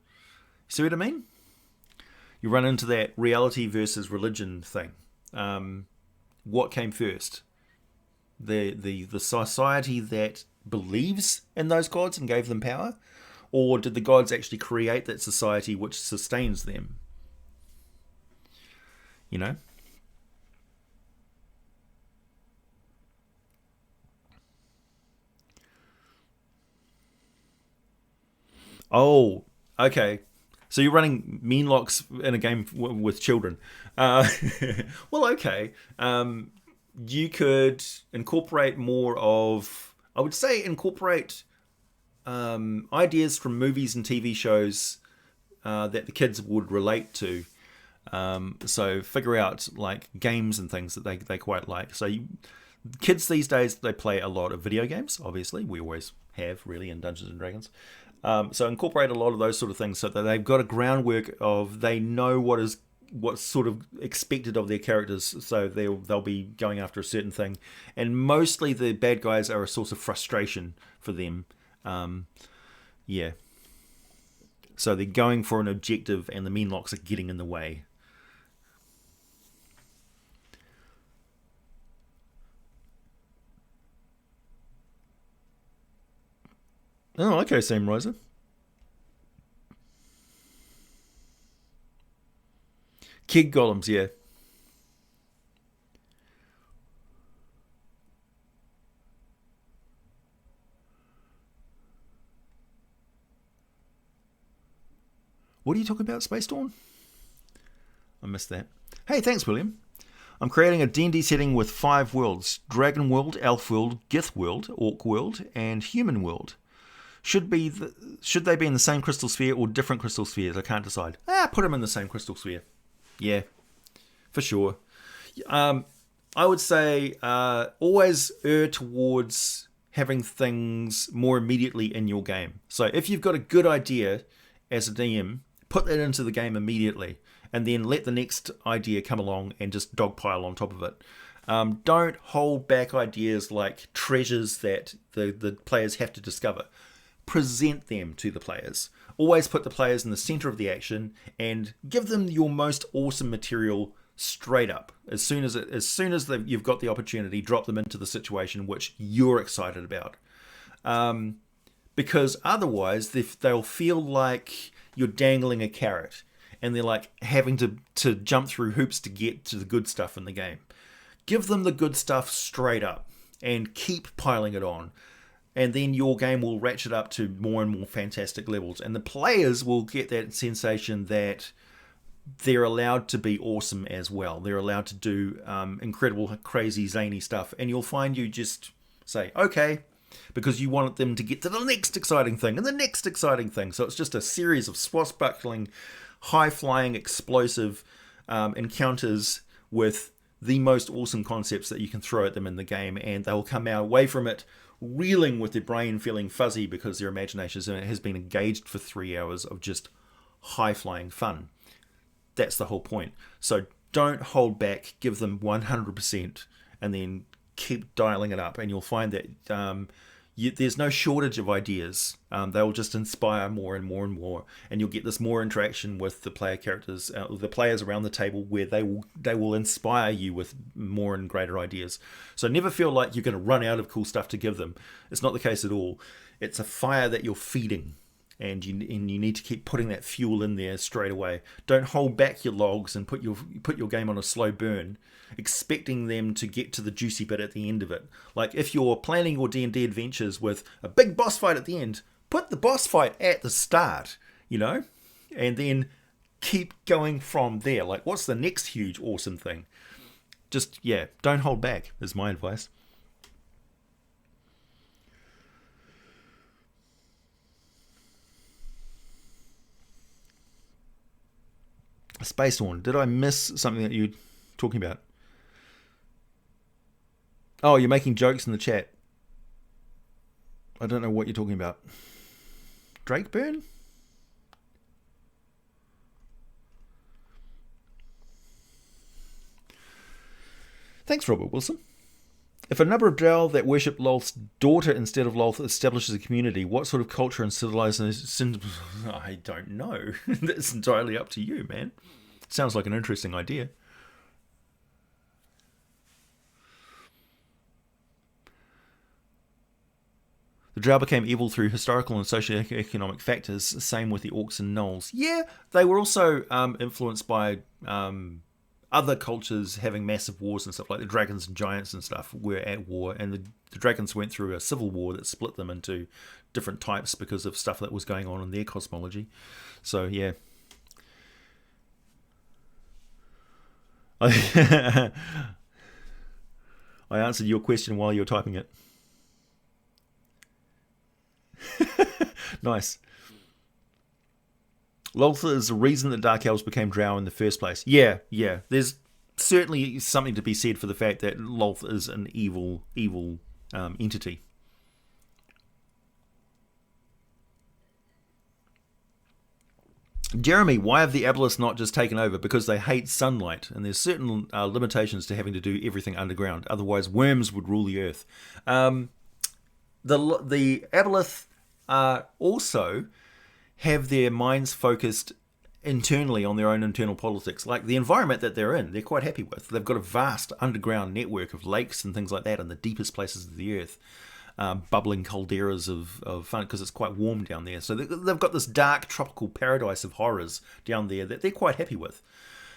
See what I mean? You run into that reality versus religion thing. What came first? The society that believes in those gods and gave them power? Or did the gods actually create that society which sustains them? You know? Oh, okay. So you're running mean locks in a game with children. Well, okay. You could incorporate more of, I would say, incorporate ideas from movies and TV shows that the kids would relate to. So figure out like games and things that they quite like. So kids these days, they play a lot of video games. Obviously, we always have really in Dungeons and Dragons. So incorporate a lot of those sort of things so that they've got a groundwork of they know what's sort of expected of their characters. So they'll be going after a certain thing, and mostly the bad guys are a source of frustration for them. Yeah. So they're going for an objective, and the mean locks are getting in the way. Oh, okay, Sam Riser. Keg golems, yeah. What are you talking about, Space Dawn? I missed that. Hey, thanks, William. I'm creating a D&D setting with 5 worlds: Dragon World, Elf World, Gith World, Orc World, and Human World. Should they be in the same crystal sphere or different crystal spheres? I can't decide. Put them in the same crystal sphere. Yeah, for sure. I would say always err towards having things more immediately in your game. So if you've got a good idea as a DM, put that into the game immediately, and then let the next idea come along and just dogpile on top of it. Don't hold back ideas like treasures that the players have to discover. Present them to the players. Always put the players in the center of the action and give them your most awesome material straight up. As soon as you've got the opportunity, drop them into the situation which you're excited about. Because otherwise they'll feel like you're dangling a carrot, and they're like having to jump through hoops to get to the good stuff in the game. Give them the good stuff straight up and keep piling it on. And then your game will ratchet up to more and more fantastic levels. And the players will get that sensation that they're allowed to be awesome as well. They're allowed to do incredible, crazy, zany stuff. And you'll find you just say, okay, because you want them to get to the next exciting thing and the next exciting thing. So it's just a series of swashbuckling, high-flying, explosive encounters with the most awesome concepts that you can throw at them in the game. And they'll come out away from it reeling with their brain feeling fuzzy because their imagination has been engaged for 3 hours of just high-flying fun. That's the whole point. So don't hold back, give them 100%, and then keep dialing it up, and you'll find that there's no shortage of ideas. They'll just inspire more and more and more, and you'll get this more interaction with the player characters, the players around the table, where they will inspire you with more and greater ideas. So never feel like you're going to run out of cool stuff to give them. It's not the case at all. It's a fire that you're feeding, and you need to keep putting that fuel in there straight away. Don't hold back your logs and put your game on a slow burn, expecting them to get to the juicy bit at the end of it. Like, if you're planning your D&D adventures with a big boss fight at the end, put the boss fight at the start, and then keep going from there. Like, what's the next huge awesome thing? Just, don't hold back is my advice. Space Horn, did I miss something that you're talking about? Oh, you're making jokes in the chat. I don't know what you're talking about. Drakeburn? Thanks, Robert Wilson. If a number of Drow that worship Lolth's daughter instead of Lolth establishes a community, what sort of culture and civilization... I don't know. That's entirely up to you, man. Sounds like an interesting idea. The Drow became evil through historical and socio-economic factors, same with the Orcs and Gnolls. Yeah, they were also influenced by other cultures having massive wars and stuff, like the dragons and giants and stuff were at war, and the dragons went through a civil war that split them into different types because of stuff that was going on in their cosmology. So, yeah. I answered your question while you were typing it. Nice. Lolth is the reason that Dark Elves became Drow in the first place. Yeah. There's certainly something to be said for the fact that Lolth is an evil entity. Jeremy, why have the Aboleths not just taken over? Because they hate sunlight, and there's certain limitations to having to do everything underground. Otherwise, worms would rule the earth. The Aboleth also have their minds focused internally on their own internal politics. Like the environment that they're in, they're quite happy with. They've got a vast underground network of lakes and things like that in the deepest places of the earth. Bubbling calderas of fun, because it's quite warm down there. So they've got this dark tropical paradise of horrors down there that they're quite happy with.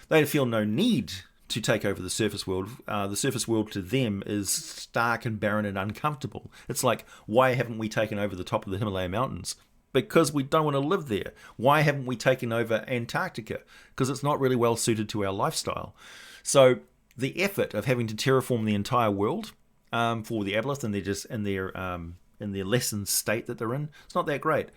They feel no need to take over the surface world. The surface world to them is stark and barren and uncomfortable. It's like, why haven't we taken over the top of the Himalaya mountains? Because we don't want to live there. Why haven't we taken over Antarctica? Because it's not really well suited to our lifestyle. So the effort of having to terraform the entire world for the Aboleth, and they're just in their lessened state that they're in, it's not that great.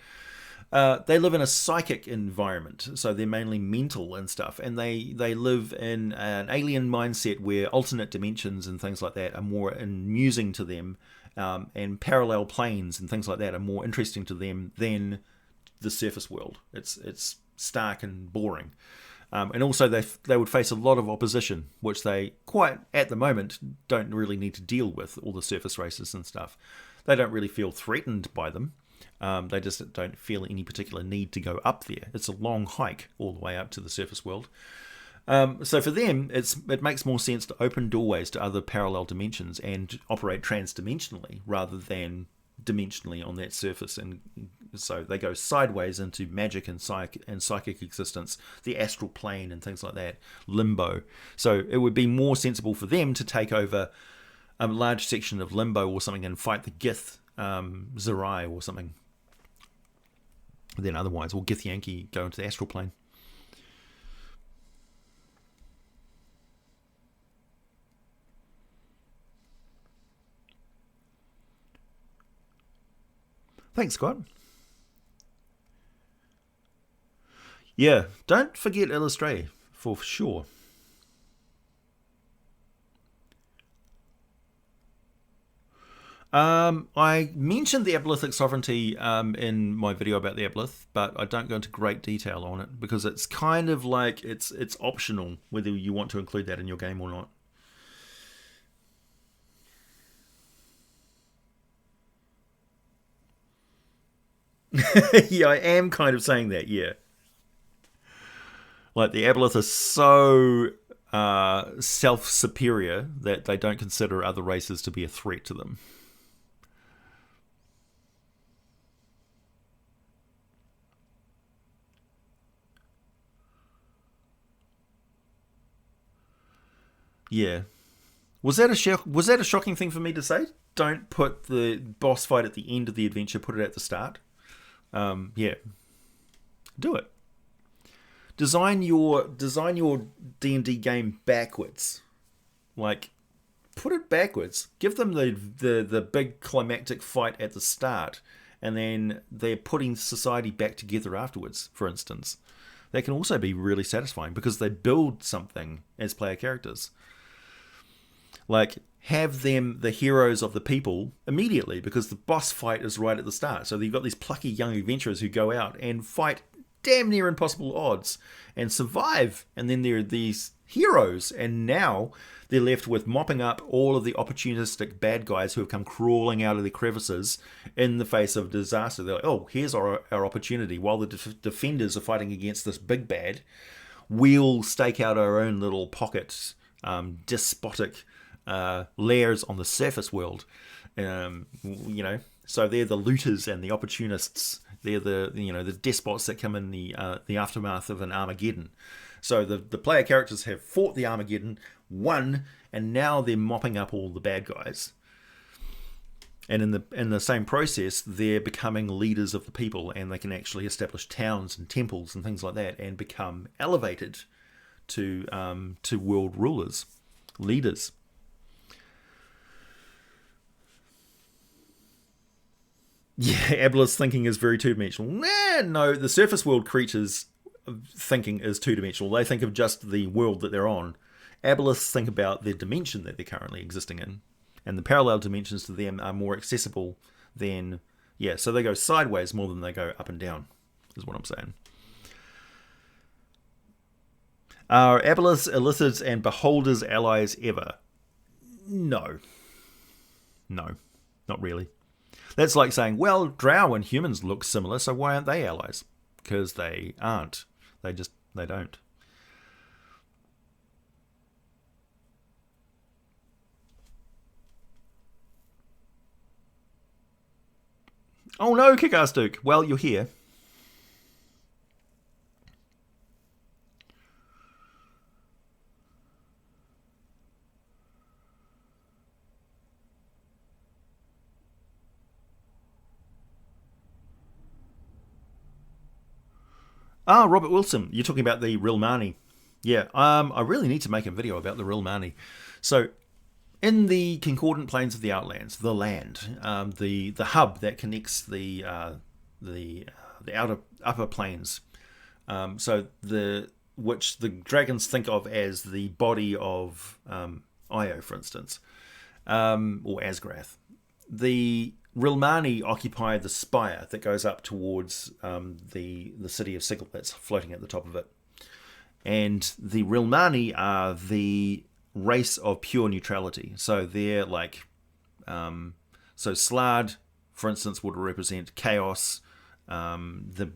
They live in a psychic environment, so they're mainly mental and stuff, and they live in an alien mindset where alternate dimensions and things like that are more amusing to them, and parallel planes and things like that are more interesting to them than the surface world. It's stark and boring. And also they would face a lot of opposition, which they quite, at the moment, don't really need to deal with, all the surface races and stuff. They don't really feel threatened by them. They just don't feel any particular need to go up there. It's a long hike all the way up to the surface world. So for them, it makes more sense to open doorways to other parallel dimensions and operate trans-dimensionally rather than dimensionally on that surface. And so they go sideways into magic and psychic existence, the astral plane and things like that, limbo. So it would be more sensible for them to take over a large section of limbo or something and fight the Gith Zerai or something. Then otherwise, or Githyanki go into the astral plane. Thanks, Scott. Yeah, don't forget Illustrae, for sure. I mentioned the Abolithic sovereignty in my video about the Abolith, but I don't go into great detail on it because it's kind of like it's optional whether you want to include that in your game or not. Yeah, I am kind of saying that, yeah. Like, the aboleth are so self-superior that they don't consider other races to be a threat to them. Yeah. Was that a shocking thing for me to say? Don't put the boss fight at the end of the adventure, put it at the start. Yeah. Do it. Design your D&D game backwards. Like, put it backwards. Give them the big climactic fight at the start, and then they're putting society back together afterwards, for instance. That can also be really satisfying because they build something as player characters. Like, have them the heroes of the people immediately because the boss fight is right at the start. So you've got these plucky young adventurers who go out and fight damn near impossible odds and survive. And then there are these heroes, and now they're left with mopping up all of the opportunistic bad guys who have come crawling out of the crevices in the face of disaster. They're like, oh, here's our opportunity. While the defenders are fighting against this big bad, we'll stake out our own little pocket, despotic layers on the surface world. So they're the looters and the opportunists. They're the despots that come in the aftermath of an Armageddon. So the player characters have fought the Armageddon, won, and now they're mopping up all the bad guys. And in the same process, they're becoming leaders of the people, and they can actually establish towns and temples and things like that, and become elevated to world rulers, leaders. Yeah, Aboleth's thinking is very two-dimensional. No, the surface world creatures' thinking is two-dimensional. They think of just the world that they're on. Aboleths think about the dimension that they're currently existing in. And the parallel dimensions to them are more accessible than... Yeah, so they go sideways more than they go up and down, is what I'm saying. Are Aboleths, Illithids, and Beholders allies ever? No. No, not really. That's like saying, well, drow and humans look similar, so why aren't they allies? Because they aren't. They don't. Oh no, Kick-Ass Duke. Well, you're here. Ah, Robert Wilson. You're talking about the Rilmani. Yeah, I really need to make a video about the Rilmani. So, in the concordant plains of the Outlands, the land, the hub that connects the upper plains, which the dragons think of as the body of Io, for instance, or Asgrath. The Rilmani occupy the spire that goes up towards the city of Sigil that's floating at the top of it. And the Rilmani are the race of pure neutrality. So they're like... so Slard, for instance, would represent chaos. The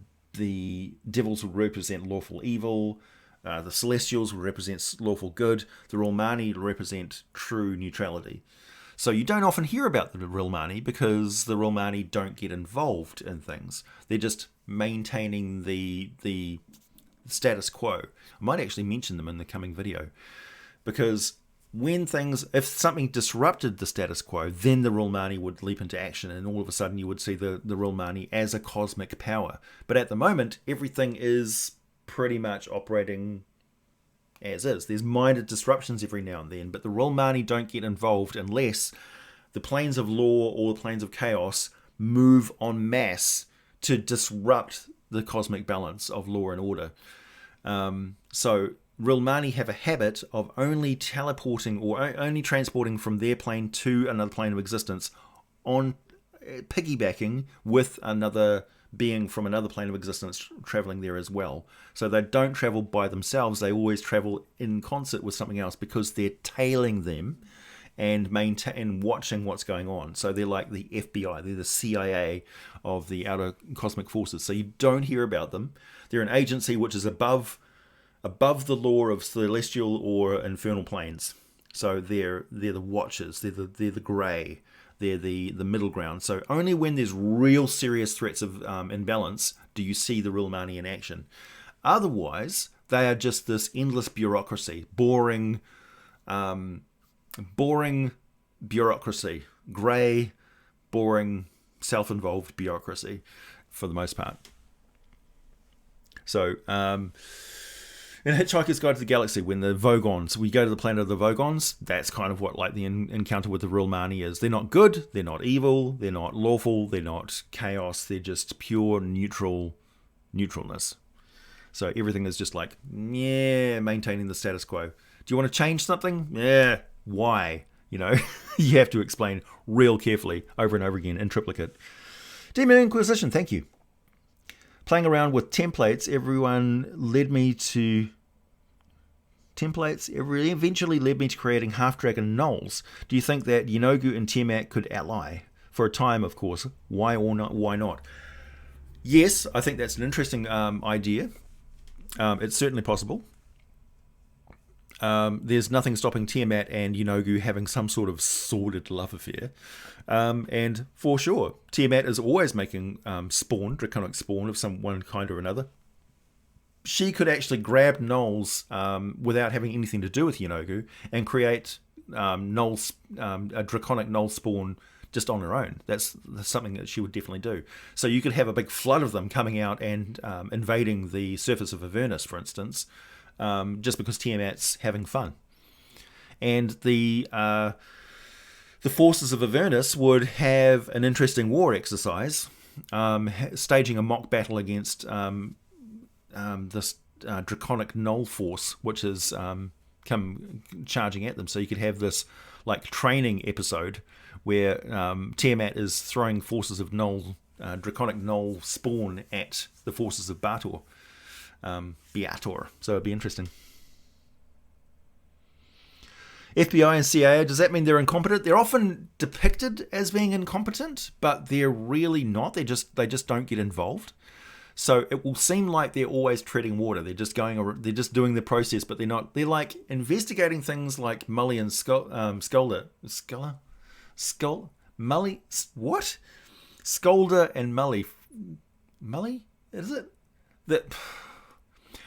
devils would represent lawful evil. The Celestials would represent lawful good. The Rilmani represent true neutrality. So you don't often hear about the Rilmani because the Rilmani don't get involved in things. They're just maintaining the status quo. I might actually mention them in the coming video. Because if something disrupted the status quo, then the Rilmani would leap into action, and all of a sudden you would see the Rilmani as a cosmic power. But at the moment, everything is pretty much operating as is. There's minor disruptions every now and then, but the Rilmani don't get involved unless the planes of law or the planes of chaos move en masse to disrupt the cosmic balance of law and order. So Rilmani have a habit of only teleporting or only transporting from their plane to another plane of existence on piggybacking with another being from another plane of existence traveling there as well. So they don't travel by themselves, they always travel in concert with something else because they're tailing them and maintain and watching what's going on. So they're like the FBI, they're the CIA of the outer cosmic forces. So you don't hear about them. They're an agency which is above the law of celestial or infernal planes. So they're the watchers, they're the grey, they're the middle ground. So only when there's real serious threats of imbalance do you see the real Mani in action. Otherwise, they are just this endless bureaucracy, boring bureaucracy, grey, boring, self-involved bureaucracy for the most part. So, in Hitchhiker's Guide to the Galaxy, when the Vogons, we go to the planet of the Vogons, that's kind of what like the encounter with the real Mani is. They're not good, they're not evil, they're not lawful, they're not chaos, they're just pure neutralness. So everything is just like, yeah, maintaining the status quo. Do you want to change something? Yeah, why? You know, you have to explain real carefully over and over again in triplicate. Demon Inquisition, thank you. Playing around with templates, eventually led me to creating half-dragon gnolls. Do you think that Yenogu and Tiamat could ally? For a time, of course. Why or not? Why not? Yes, I think that's an interesting idea. It's certainly possible. There's nothing stopping Tiamat and Yenogu having some sort of sordid love affair. And for sure, Tiamat is always making draconic spawn of one kind or another. She could actually grab gnolls without having anything to do with Yenogu and create a draconic gnoll spawn just on her own. That's something that she would definitely do. So you could have a big flood of them coming out and invading the surface of Avernus, for instance, just because Tiamat's having fun. And the forces of Avernus would have an interesting war exercise, staging a mock battle against this draconic gnoll force, which has come charging at them. So you could have this like training episode where Tiamat is throwing forces of draconic gnoll spawn at the forces of Beator. So it'd be interesting. FBI and CIA, does that mean they're incompetent? They're often depicted as being incompetent, but they're really not. They just don't get involved. So it will seem like they're always treading water. They're just doing the process, but they're not. They're like investigating things like Mully and Scolder, Scolder and Mully. Mully? Is it?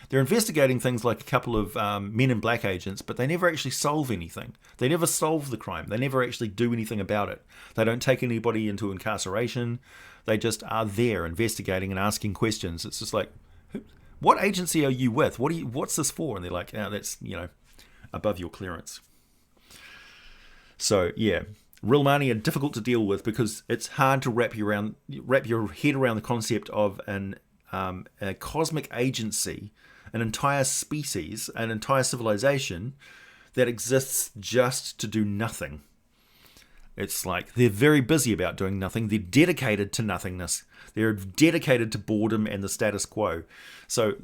They're investigating things like a couple of Men in Black agents, but they never actually solve anything. They never solve the crime. They never actually do anything about it. They don't take anybody into incarceration. They just are there investigating and asking questions. It's just like, what agency are you with? What's this for? And they're like, oh, that's, above your clearance. So, yeah. Real Mani are difficult to deal with because it's hard to wrap your head around the concept of a cosmic agency, an entire species, an entire civilization that exists just to do nothing. It's like they're very busy about doing nothing. They're dedicated to nothingness. They're dedicated to boredom and the status quo. So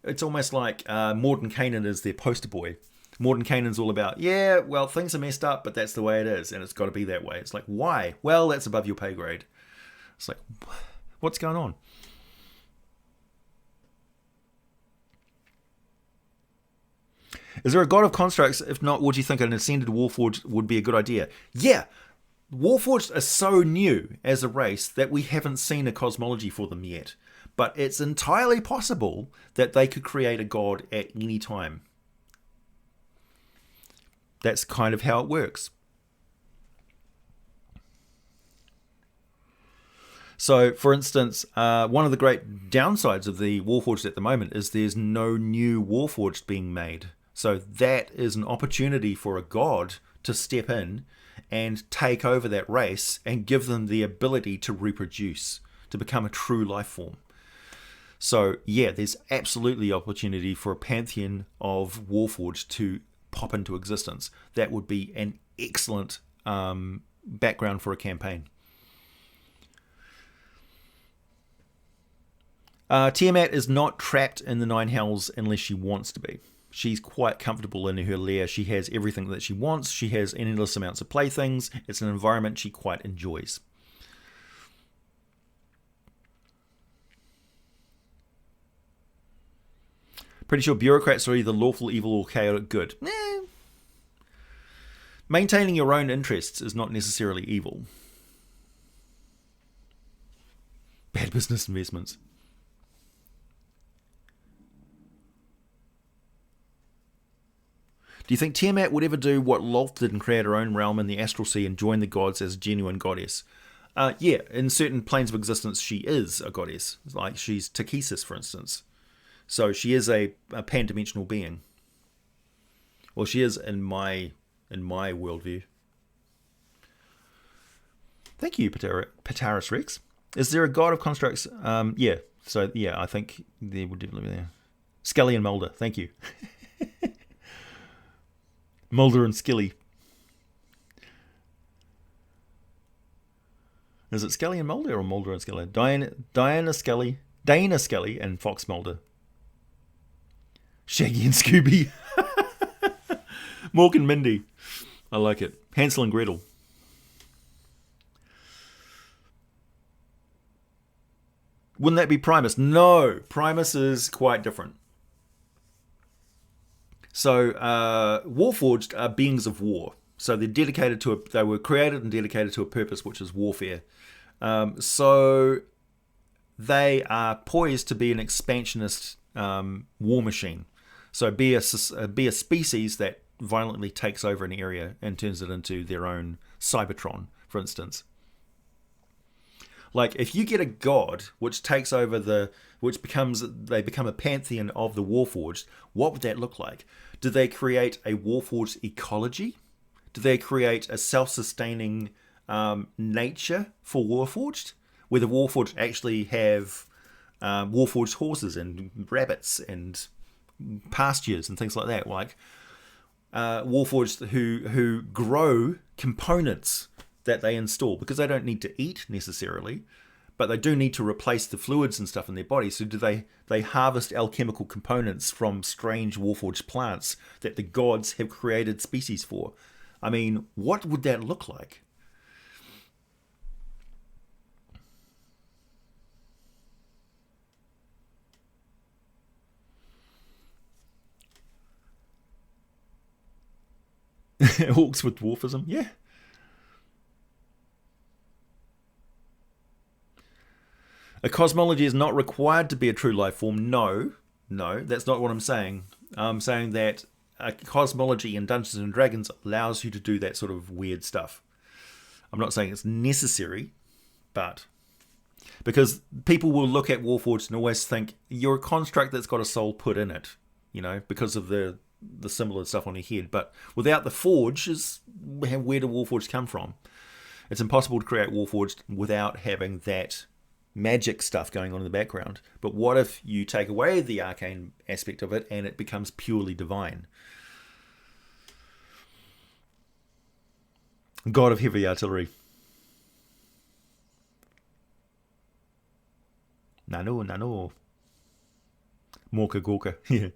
it's almost like Mordenkainen is their poster boy. Mordenkainen's all about, yeah, well, things are messed up, but that's the way it is, and it's got to be that way. It's like, why? Well, that's above your pay grade. It's like, what's going on? Is there a god of constructs? If not, would you think an ascended Warforged would be a good idea? Yeah, Warforged are so new as a race that we haven't seen a cosmology for them yet. But it's entirely possible that they could create a god at any time. That's kind of how it works. So, for instance, one of the great downsides of the Warforged at the moment is there's no new Warforged being made. So that is an opportunity for a god to step in and take over that race and give them the ability to reproduce, to become a true life form. So yeah, there's absolutely opportunity for a pantheon of Warforged to pop into existence. That would be an excellent background for a campaign. Tiamat is not trapped in the Nine Hells unless she wants to be. She's quite comfortable in her lair. She has everything that she wants. She has endless amounts of playthings. It's an environment she quite enjoys. Pretty sure bureaucrats are either lawful evil or chaotic good. Maintaining your own interests is not necessarily evil. Bad business investments. Do you think Tiamat would ever do what Lolth did and create her own realm in the astral sea and join the gods as a genuine goddess? Yeah, in certain planes of existence she is a goddess. Like she's Takesis, for instance. So she is a pan-dimensional being. Well, she is in my worldview. Thank you, Pataris Rex. Is there a god of constructs? Yeah. So, yeah, I think there would definitely be there. Scully and Mulder. Thank you. Mulder and Skilly. Is it Scully and Mulder or Mulder and Scully? Dana Scully and Fox Mulder. Shaggy and Scooby. Mork and Mindy. I like it. Hansel and Gretel. Wouldn't that be Primus? No. Primus is quite different. So, Warforged are beings of war. So they're dedicated to they were created and dedicated to a purpose, which is warfare. So they are poised to be an expansionist war machine. So be a species that violently takes over an area and turns it into their own Cybertron, for instance. Like if you get a god which takes over they become a pantheon of the Warforged, what would that look like? Do they create a Warforged ecology? Do they create a self-sustaining nature for Warforged, where the Warforged actually have Warforged horses and rabbits and pastures and things like that, like Warforged who grow components that they install, because they don't need to eat necessarily, but they do need to replace the fluids and stuff in their body. So do they harvest alchemical components from strange Warforged plants that the gods have created species for? I mean, what would that look like? Orcs with dwarfism, yeah. A cosmology is not required to be a true life form. No, that's not what I'm saying. I'm saying that a cosmology in Dungeons and Dragons allows you to do that sort of weird stuff. I'm not saying it's necessary, but because people will look at Warforged and always think you're a construct that's got a soul put in it, because of the similar stuff on your head. But without the forge, where do Warforged come from? It's impossible to create Warforged without having that magic stuff going on in the background. But what if you take away the arcane aspect of it and it becomes purely divine? God of heavy artillery. Nano. Morka Gorka. Yeah.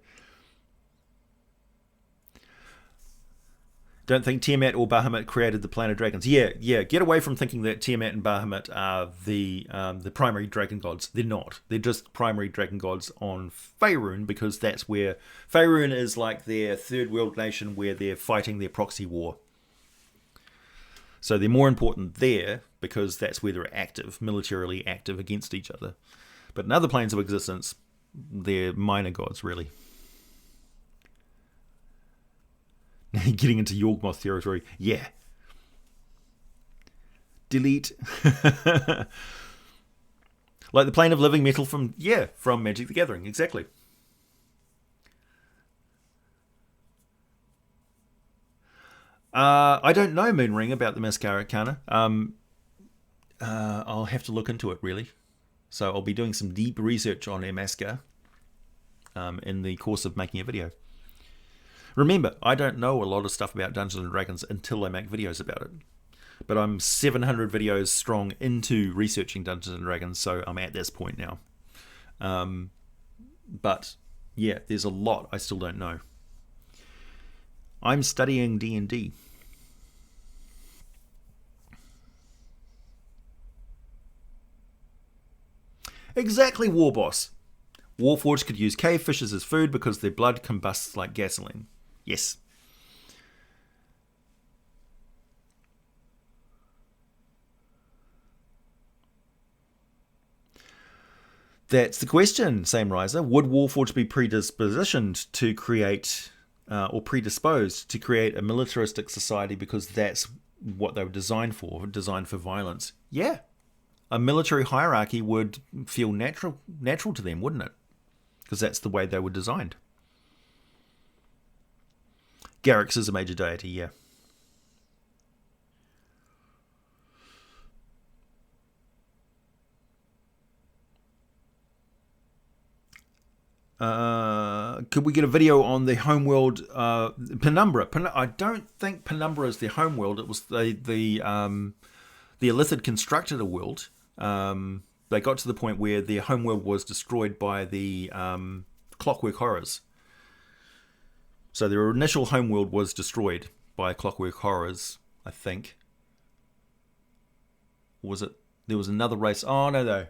Don't think Tiamat or Bahamut created the planet dragons. Yeah. Get away from thinking that Tiamat and Bahamut are the primary dragon gods. They're not. They're just primary dragon gods on Faerun, because that's where Faerun is like their third world nation where they're fighting their proxy war. So they're more important there because that's where they're active, militarily active against each other. But in other planes of existence, they're minor gods, really. Getting into Yawgmoth territory. Yeah. Delete. Like the plane of living metal from Magic the Gathering. Exactly. I don't know, Moonring, about the Mascara Arcana. I'll have to look into it, really. So I'll be doing some deep research on Amaska in the course of making a video. Remember, I don't know a lot of stuff about Dungeons & Dragons until I make videos about it. But I'm 700 videos strong into researching Dungeons & Dragons, so I'm at this point now. But, yeah, there's a lot I still don't know. I'm studying D&D. Exactly, Warboss. Warforged could use cave fishes as food because their blood combusts like gasoline. Yes. That's the question, Same Riser. Would Warforged be predisposed to create, or predisposed to create a militaristic society because that's what they were designed for violence? Yeah. A military hierarchy would feel natural to them, wouldn't it? Because that's the way they were designed. Garrix is a major deity, yeah. Could we get a video on the homeworld Penumbra? I don't think Penumbra is their homeworld. It was the Illithid constructed a world. They got to the point where their homeworld was destroyed by the Clockwork Horrors. So their initial homeworld was destroyed by Clockwork Horrors, I think. Or was it? There was another race. Oh, no.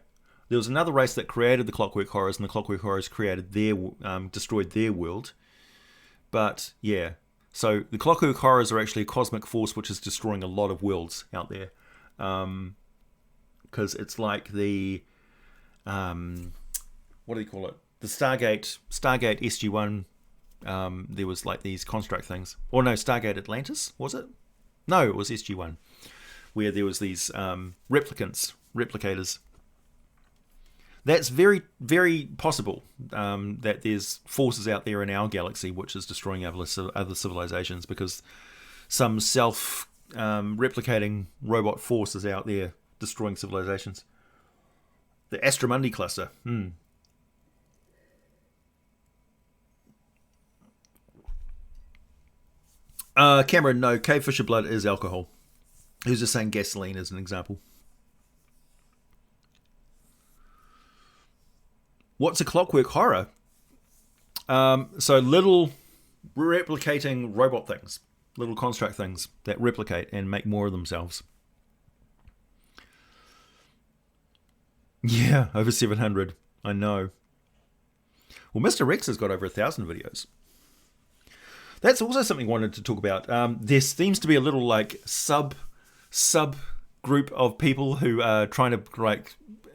There was another race that created the Clockwork Horrors, and the Clockwork Horrors created destroyed their world. But, yeah. So the Clockwork Horrors are actually a cosmic force which is destroying a lot of worlds out there. Because it's like the... what do you call it? The Stargate SG-1. There was like these construct things. Or no, Stargate Atlantis, was it? No, it was SG-1. Where there was these replicators. That's very, very possible that there's forces out there in our galaxy which is destroying other civilizations because some self-replicating robot force is out there destroying civilizations. The Astromundi cluster. Cameron, no. Cave fisher blood is alcohol. He was just saying gasoline as an example. What's a clockwork horror? So little replicating robot things. Little construct things that replicate and make more of themselves. Yeah, over 700. I know. Well, Mr. Rex has got over 1,000 videos. That's also something I wanted to talk about. There seems to be a little like sub group of people who are trying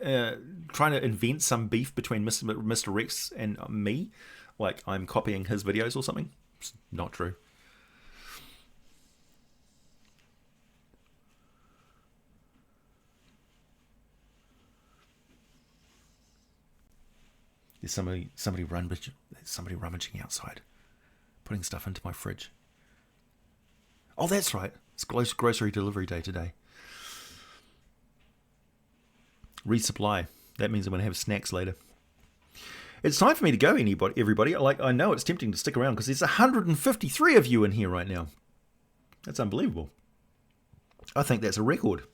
to invent some beef between Mr. Rex and me. Like I'm copying his videos or something. It's not true. There's somebody rummaging outside, putting stuff into my fridge. Oh, that's right. It's grocery delivery day today. Resupply. That means I'm going to have snacks later. It's time for me to go, everybody. I know it's tempting to stick around because there's 153 of you in here right now. That's unbelievable. I think that's a record.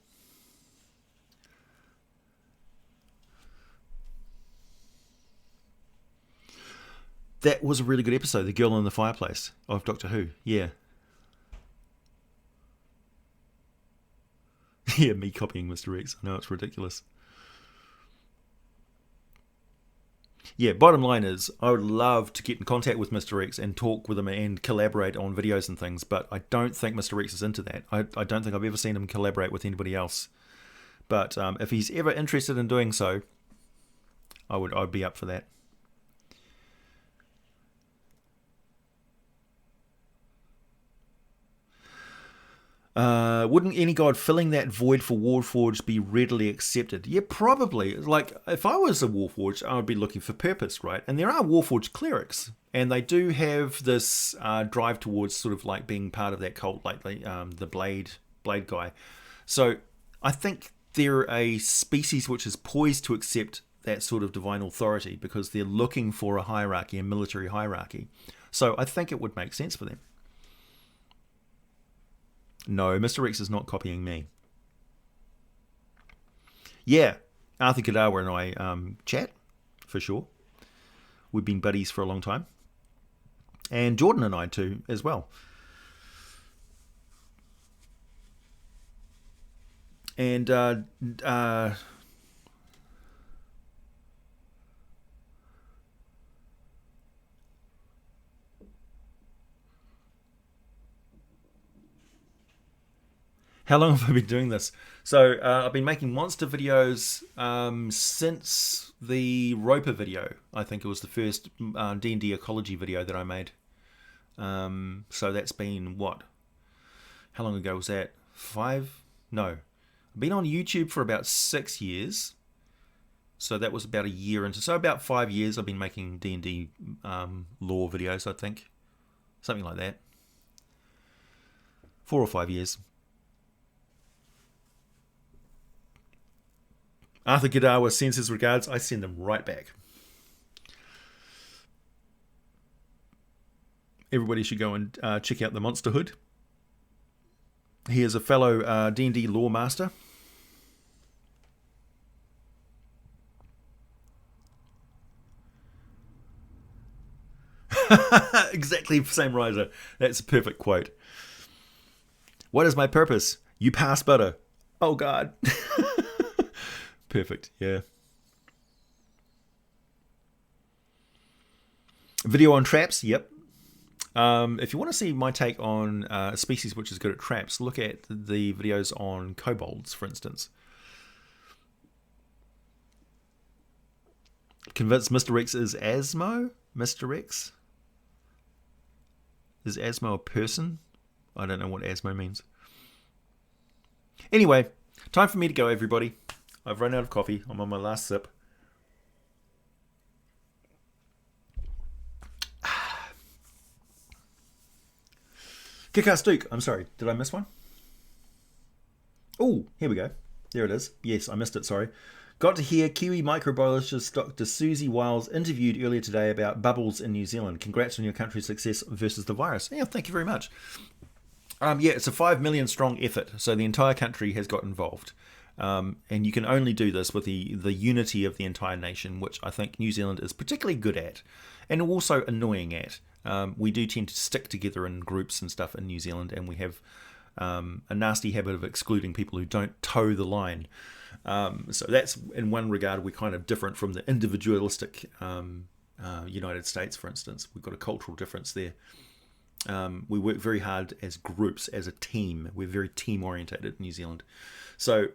That was a really good episode, The Girl in the Fireplace of Doctor Who. Yeah. Yeah, me copying Mr. Rex. I know, it's ridiculous. Yeah, bottom line is, I would love to get in contact with Mr. Rex and talk with him and collaborate on videos and things, but I don't think Mr. Rex is into that. I don't think I've ever seen him collaborate with anybody else. But if he's ever interested in doing so, I'd be up for that. Wouldn't any god filling that void for Warforged be readily accepted? Yeah, probably. Like, if I was a Warforged, I would be looking for purpose, right? And there are Warforged clerics, and they do have this drive towards sort of like being part of that cult, like the blade guy. So I think they're a species which is poised to accept that sort of divine authority because they're looking for a hierarchy, a military hierarchy. So I think it would make sense for them. No, Mr. Rex is not copying me. Yeah, Arthur Kadawa and I chat, for sure. We've been buddies for a long time. And Jordan and I too, as well. And how long have I been doing this? So I've been making monster videos since the Roper video. I think it was the first D&D ecology video that I made. So that's been what? How long ago was that? 5? No. I've been on YouTube for about 6 years. So that was about a year into. So about 5 years I've been making D&D lore videos, I think. Something like that. 4 or 5 years. Arthur Godawa sends his regards. I send them right back. Everybody should go and check out the Monster Hood. He is a fellow D&D lore master. Exactly, same riser. That's a perfect quote. What is my purpose? You pass butter. Oh, God. Perfect, yeah. Video on traps, yep. If you want to see my take on a species which is good at traps, look at the videos on kobolds, for instance. Convinced Mr. Rex is Asmo? Mr. Rex? Is Asmo a person? I don't know what Asmo means. Anyway, time for me to go, everybody. I've run out of coffee. I'm on my last sip. Kick-ass Duke. I'm sorry. Did I miss one? Oh, here we go. There it is. Yes, I missed it. Sorry. Got to hear Kiwi microbiologist Dr. Susie Wiles interviewed earlier today about bubbles in New Zealand. Congrats on your country's success versus the virus. Yeah, thank you very much. Yeah, it's a 5 million strong effort. So the entire country has got involved. And you can only do this with the unity of the entire nation, which I think New Zealand is particularly good at, and also annoying at. We do tend to stick together in groups and stuff in New Zealand, and we have a nasty habit of excluding people who don't toe the line. So that's, in one regard, we're kind of different from the individualistic United States, for instance. We've got a cultural difference there. We work very hard as groups, as a team. We're very team-orientated in New Zealand. So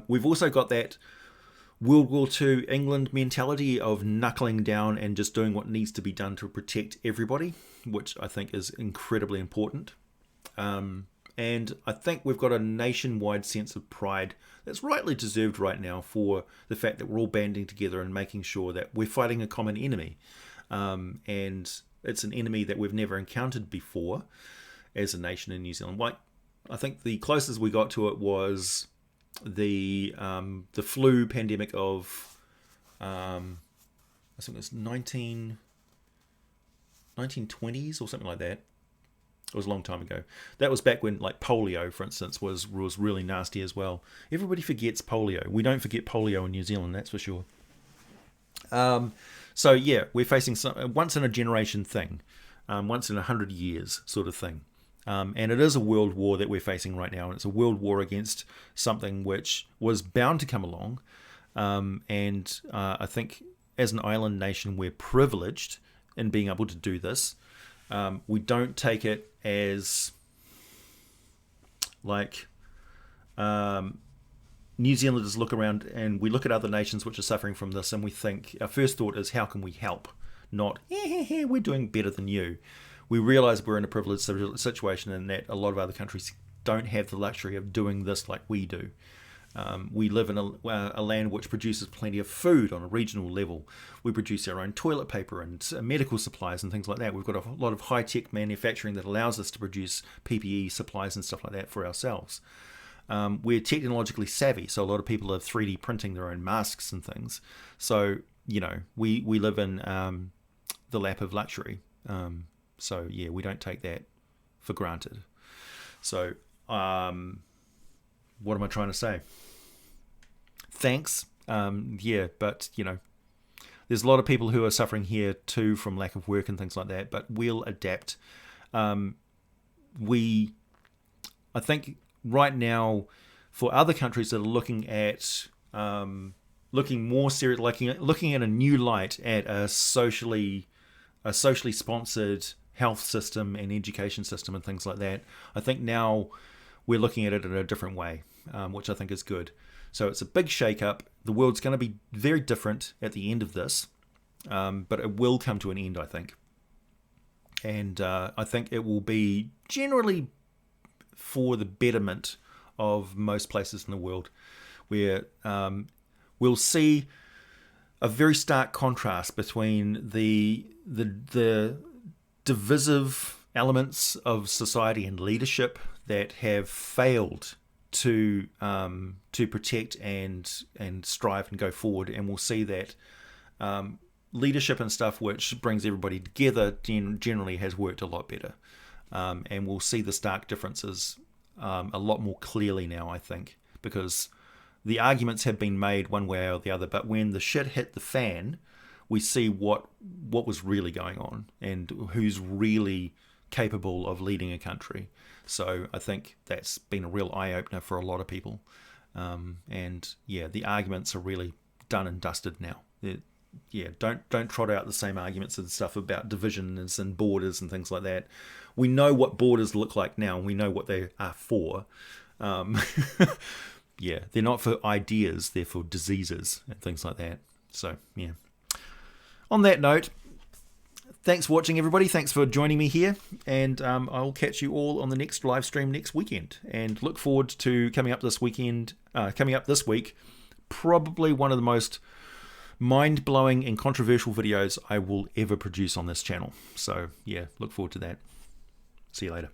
we've also got that World War II England mentality of knuckling down and just doing what needs to be done to protect everybody, which I think is incredibly important. And I think we've got a nationwide sense of pride that's rightly deserved right now for the fact that we're all banding together and making sure that we're fighting a common enemy. And it's an enemy that we've never encountered before as a nation in New Zealand. Like, I think the closest we got to it was the flu pandemic of I think it was 1920s or something like that. It was a long time ago. That was back when, like, polio, for instance, was really nasty as well. Everybody forgets polio. We don't forget polio in New Zealand, that's for sure. So yeah, we're facing some once in a generation thing, once in 100 years sort of thing. And it is a world war that we're facing right now, and it's a world war against something which was bound to come along. And I think as an island nation, we're privileged in being able to do this. We don't take it as like New Zealanders look around and we look at other nations which are suffering from this, and we think, our first thought is, how can we help? Not, we're doing better than you. We realise we're in a privileged situation and that a lot of other countries don't have the luxury of doing this like we do. We live in a land which produces plenty of food on a regional level. We produce our own toilet paper and medical supplies and things like that. We've got a lot of high-tech manufacturing that allows us to produce PPE supplies and stuff like that for ourselves. We're technologically savvy, so a lot of people are 3D printing their own masks and things. So, you know, we live in the lap of luxury. So, yeah, we don't take that for granted. So, what am I trying to say? Thanks. Yeah, but, you know, there's a lot of people who are suffering here too from lack of work and things like that, but we'll adapt. I think right now for other countries that are looking at looking more serious, looking at a new light at a socially sponsored health system and education system and things like that. I think now we're looking at it in a different way, which I think is good. So it's a big shake-up. The world's going to be very different at the end of this, but it will come to an end, I think. And I think it will be generally for the betterment of most places in the world, where we'll see a very stark contrast between the divisive elements of society and leadership that have failed to protect and strive and go forward, and we'll see that leadership and stuff which brings everybody together generally has worked a lot better, and we'll see the stark differences a lot more clearly now, I think, because the arguments have been made one way or the other, but when the shit hit the fan, we see what was really going on and who's really capable of leading a country. So I think that's been a real eye-opener for a lot of people. And yeah, the arguments are really done and dusted now. Don't trot out the same arguments and stuff about divisions and borders and things like that. We know what borders look like now, and we know what they are for. Yeah, they're not for ideas, they're for diseases and things like that. So, yeah. On that note, thanks for watching, everybody. Thanks for joining me here. And I'll catch you all on the next live stream next weekend. And look forward to coming up this week. Probably one of the most mind-blowing and controversial videos I will ever produce on this channel. So, yeah, look forward to that. See you later.